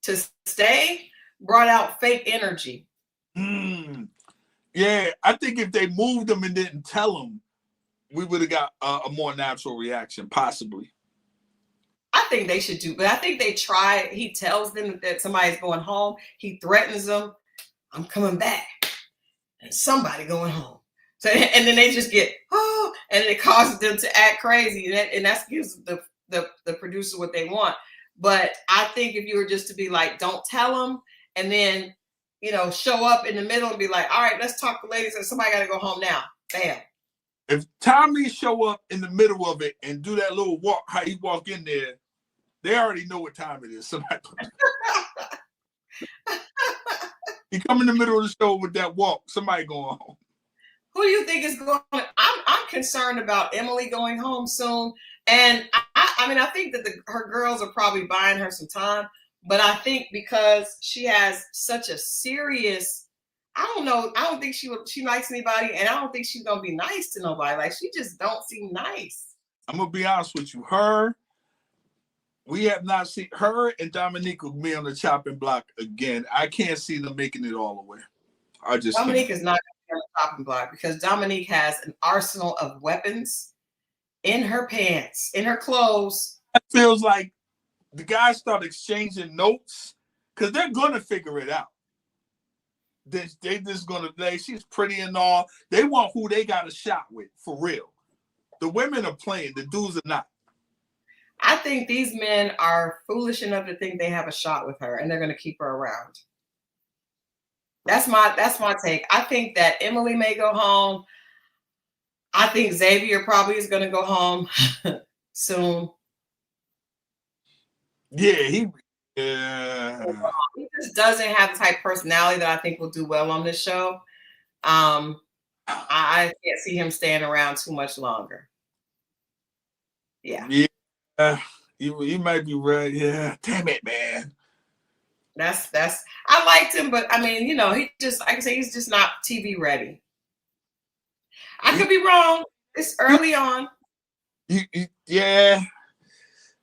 to stay brought out fake energy. Yeah, I think if they moved them and didn't tell them, we would have got a more natural reaction, possibly. I think they should do, but I think they try. He tells them that somebody's going home. He threatens them. I'm coming back. And somebody going home. So, and then they just get, and it causes them to act crazy. And that gives the producer what they want. But I think if you were just to be like, don't tell them, and then, show up in the middle and be like, all right, let's talk to ladies and somebody got to go home now. Bam. If Tommy show up in the middle of it and do that little walk, how he walk in there, they already know what time it is. Somebody he come in the middle of the show with that walk. Somebody going home. Who do you think is going? I'm concerned about Emily going home soon, and I think that her girls are probably buying her some time. But I think because she has such a serious, I don't know. I don't think she likes anybody, and I don't think she's gonna be nice to nobody. Like she just don't seem nice. I'm gonna be honest with you. We have not seen her and Dominique will be on the chopping block again. I can't see them making it all the way. Dominique is not on the chopping block because Dominique has an arsenal of weapons in her pants, in her clothes. It feels like the guys start exchanging notes because they're gonna figure it out. They just gonna she's pretty and all. They want who they got a shot with for real. The women are playing, the dudes are not. I think these men are foolish enough to think they have a shot with her and they're gonna keep her around. That's my take. I think that Emily may go home. I think Xavier probably is gonna go home soon. Yeah, Yeah. He just doesn't have the type of personality that I think will do well on this show. I can't see him staying around too much longer. Yeah. Yeah. You might be right. Yeah. Damn it, man. That's I liked him, but I mean, he just, like I say, he's just not TV ready. I could be wrong. It's early on. Yeah.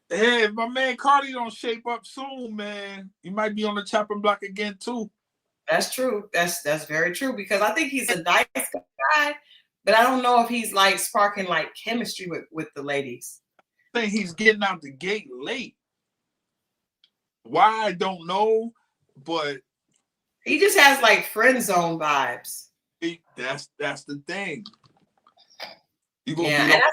Hey, if my man Cardi don't shape up soon, man, he might be on the chopping block again too. That's true. That's very true, because I think he's a nice guy, but I don't know if he's like sparking like chemistry with the ladies. I think he's getting out the gate late. Why, I don't know, but he just has like friend zone vibes. That's the thing. And that's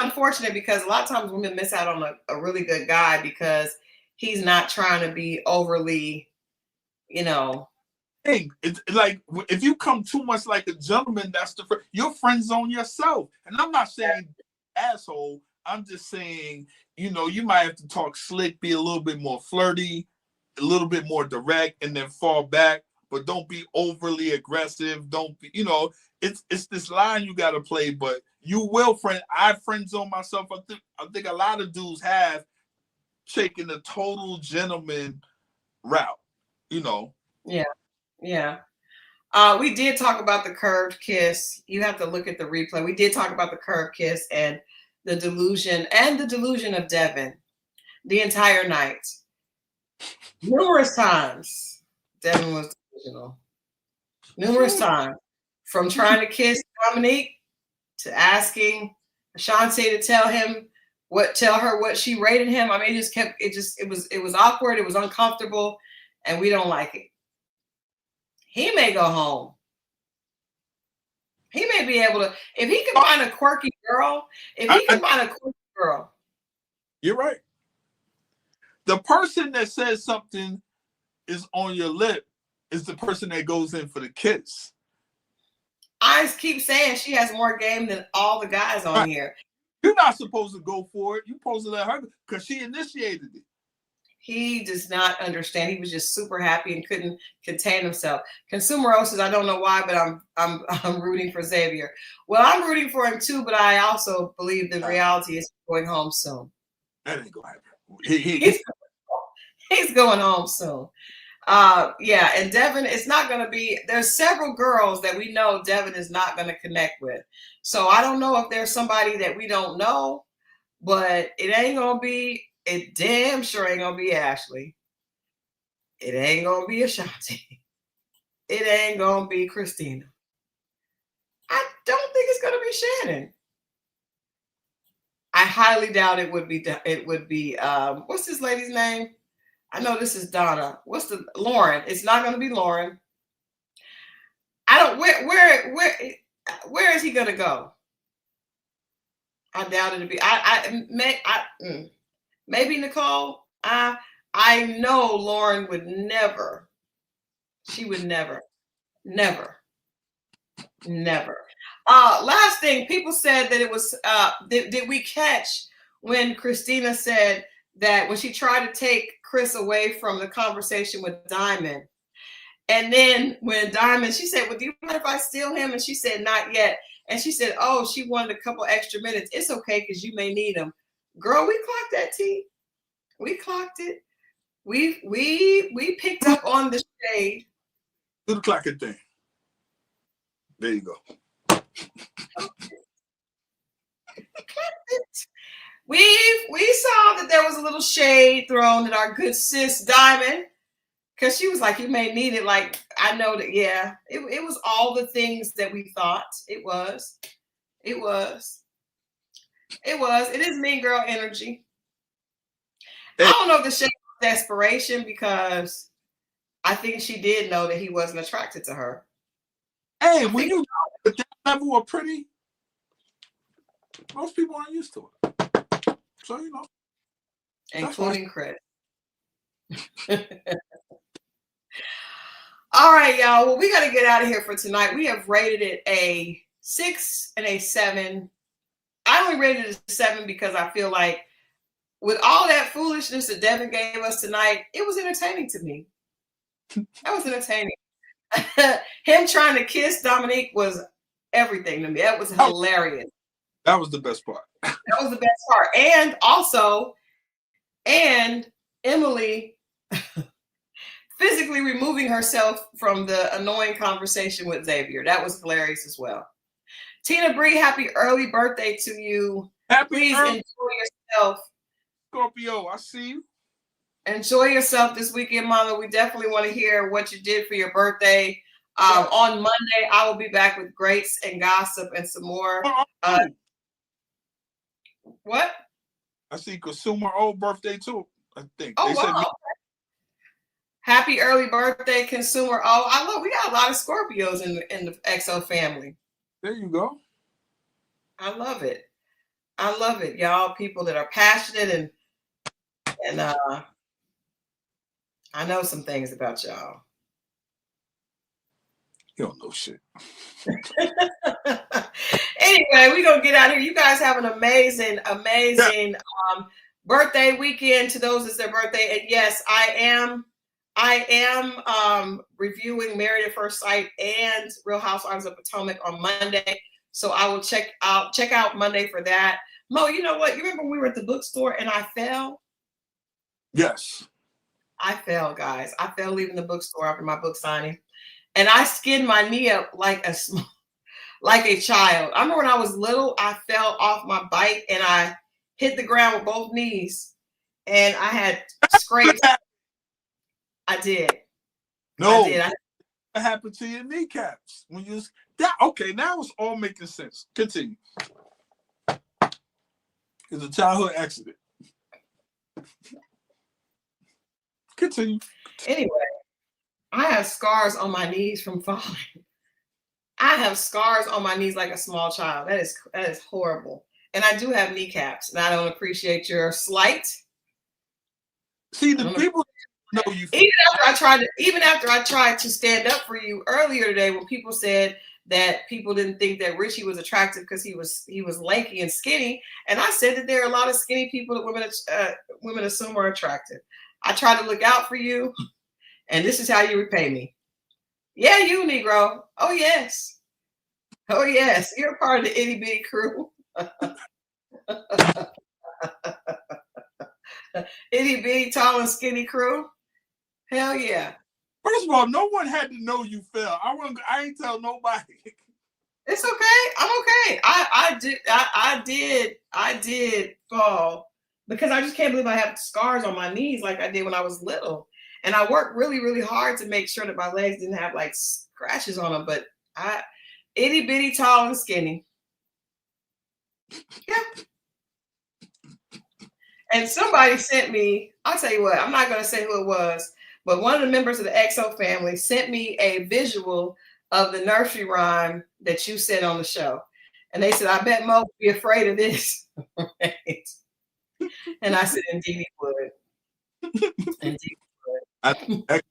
unfortunate, because a lot of times women miss out on a really good guy because he's not trying to be overly, Hey, it's like if you come too much like a gentleman, you're friend zone yourself. And I'm not saying asshole. I'm just saying, you might have to talk slick, be a little bit more flirty, a little bit more direct, and then fall back. But don't be overly aggressive. Don't be, it's this line you got to play. But you will I friend zone myself. I think a lot of dudes have taken the total gentleman route. Yeah. Yeah. We did talk about the curved kiss. You have to look at the replay. We did talk about the curved kiss and the delusion of Devin the entire night. Numerous times, Devin was delusional. Numerous times. From trying to kiss Dominique to asking Ashanti to tell her what she rated him. I mean, it was awkward, it was uncomfortable, and we don't like it. He may go home. He may be able to, if he can find a quirky girl, You're right. The person that says something is on your lip is the person that goes in for the kiss. I keep saying she has more game than all the guys on here. You're not supposed to go for it. You're supposed to let her, because she initiated it. He does not understand. He was just super happy and couldn't contain himself. Consumerosis, I don't know why, but I'm rooting for Xavier. Well, I'm rooting for him too, but I also believe the reality is going home soon. That ain't gonna happen. He's going home soon. And Devin, it's not going to be, there's several girls that we know Devin is not going to connect with. So I don't know if there's somebody that we don't know, but it damn sure ain't going to be Ashley. It ain't going to be Ashanti. It ain't going to be Christina. I don't think it's going to be Shannon. I highly doubt it would be, what's this lady's name? I know this is Donna. Lauren? It's not going to be Lauren. Where is he going to go? I doubt it to be. Maybe Nicole. I know Lauren would never. She would never. Last thing, people said that it was. Did we catch when Christina said that when she tried to take Chris away from the conversation with Diamond, and then when Diamond, she said, "Well, do you mind if I steal him?" And she said, "Not yet." And she said, "Oh, she wanted a couple extra minutes. It's okay because you may need them." Girl, we clocked that T. We clocked it. We picked up on the shade. Do the clocking thing. There you go. We saw that there was a little shade thrown at our good sis Diamond, because she was like, "You may need it." Like, I know that. Yeah, it was all the things that we thought it was. It is mean girl energy. I don't know if the shade was desperation, because I think she did know that he wasn't attracted to her. Hey, when you at that level of pretty, most people aren't used to it. So, Including Chris. All right, y'all. Well, we got to get out of here for tonight. We have rated it a 6 and a 7. I only rated it a 7 because I feel like with all that foolishness that Devin gave us tonight, it was entertaining to me. That was entertaining. Him trying to kiss Dominique was everything to me. That was hilarious. That was the best part. That was the best part. And also, Emily physically removing herself from the annoying conversation with Xavier. That was hilarious as well. Tina Bree, happy early birthday to you. Please enjoy yourself. Scorpio, I see you. Enjoy yourself this weekend, Mama. We definitely want to hear what you did for your birthday. On Monday, I will be back with Grace and Gossip and some more. What? I see Consumer old birthday too, I think. Oh, wow. Happy early birthday, Consumer. Oh, we got a lot of Scorpios in the XO family. There you go. I love it. I love it, y'all. People that are passionate and I know some things about y'all. You don't know shit. Anyway, we're gonna get out of here. You guys have an amazing birthday weekend to those it's their birthday. And yes, I am reviewing Married at First Sight and Real Housewives of Potomac on Monday. So I will check out Monday for that. Mo, you know what? You remember when we were at the bookstore and I fell? Yes. I fell, guys. I fell leaving the bookstore after my book signing. And I skinned my knee up like a child. I remember when I was little, I fell off my bike and I hit the ground with both knees. And I had scrapes. I did. No. I did. What happened to your kneecaps? When you was that okay, now it's all making sense. Continue. It's a childhood accident. Continue. Anyway, I have scars on my knees from falling. I have scars on my knees like a small child. That is horrible. And I do have kneecaps, and I don't appreciate your slight. See, the people know you. Even after I tried to stand up for you earlier today, when people said that people didn't think that Richie was attractive because he was lanky and skinny, and I said that there are a lot of skinny people that women assume are attractive. I try to look out for you, and this is how you repay me. Yeah, you, Negro. Oh yes, you're a part of the itty bitty crew. Itty bitty, tall and skinny crew. Hell yeah. First of all, no one had to know you fell. I ain't tell nobody. It's okay. I'm okay. I did fall because I just can't believe I have scars on my knees like I did when I was little. And I worked really, really hard to make sure that my legs didn't have like scratches on them. But itty bitty, tall and skinny. Yeah. And somebody sent me, I'll tell you what, I'm not going to say who it was, but one of the members of the XO family sent me a visual of the nursery rhyme that you said on the show. And they said, I bet Mo would be afraid of this. Right. And I said, indeed he would. Indeed he would.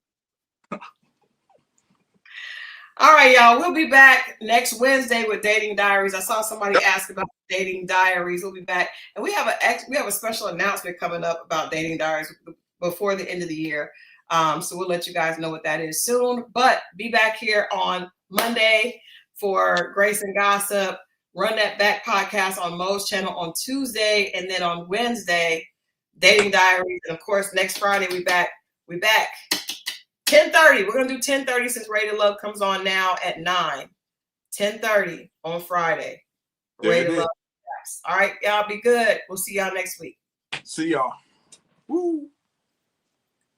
All right, y'all. We'll be back next Wednesday with Dating Diaries. I saw somebody ask about Dating Diaries. We'll be back. And we have a special announcement coming up about Dating Diaries before the end of the year. So we'll let you guys know what that is soon. But be back here on Monday for Grace and Gossip. Run That Back podcast on Mo's channel on Tuesday. And then on Wednesday, Dating Diaries. And of course, next Friday, we back. 10:30. We're going to do 10:30 since Rated Love comes on now at 9. 10:30 on Friday. Rated Love. All right, y'all be good. We'll see y'all next week. See y'all. Woo.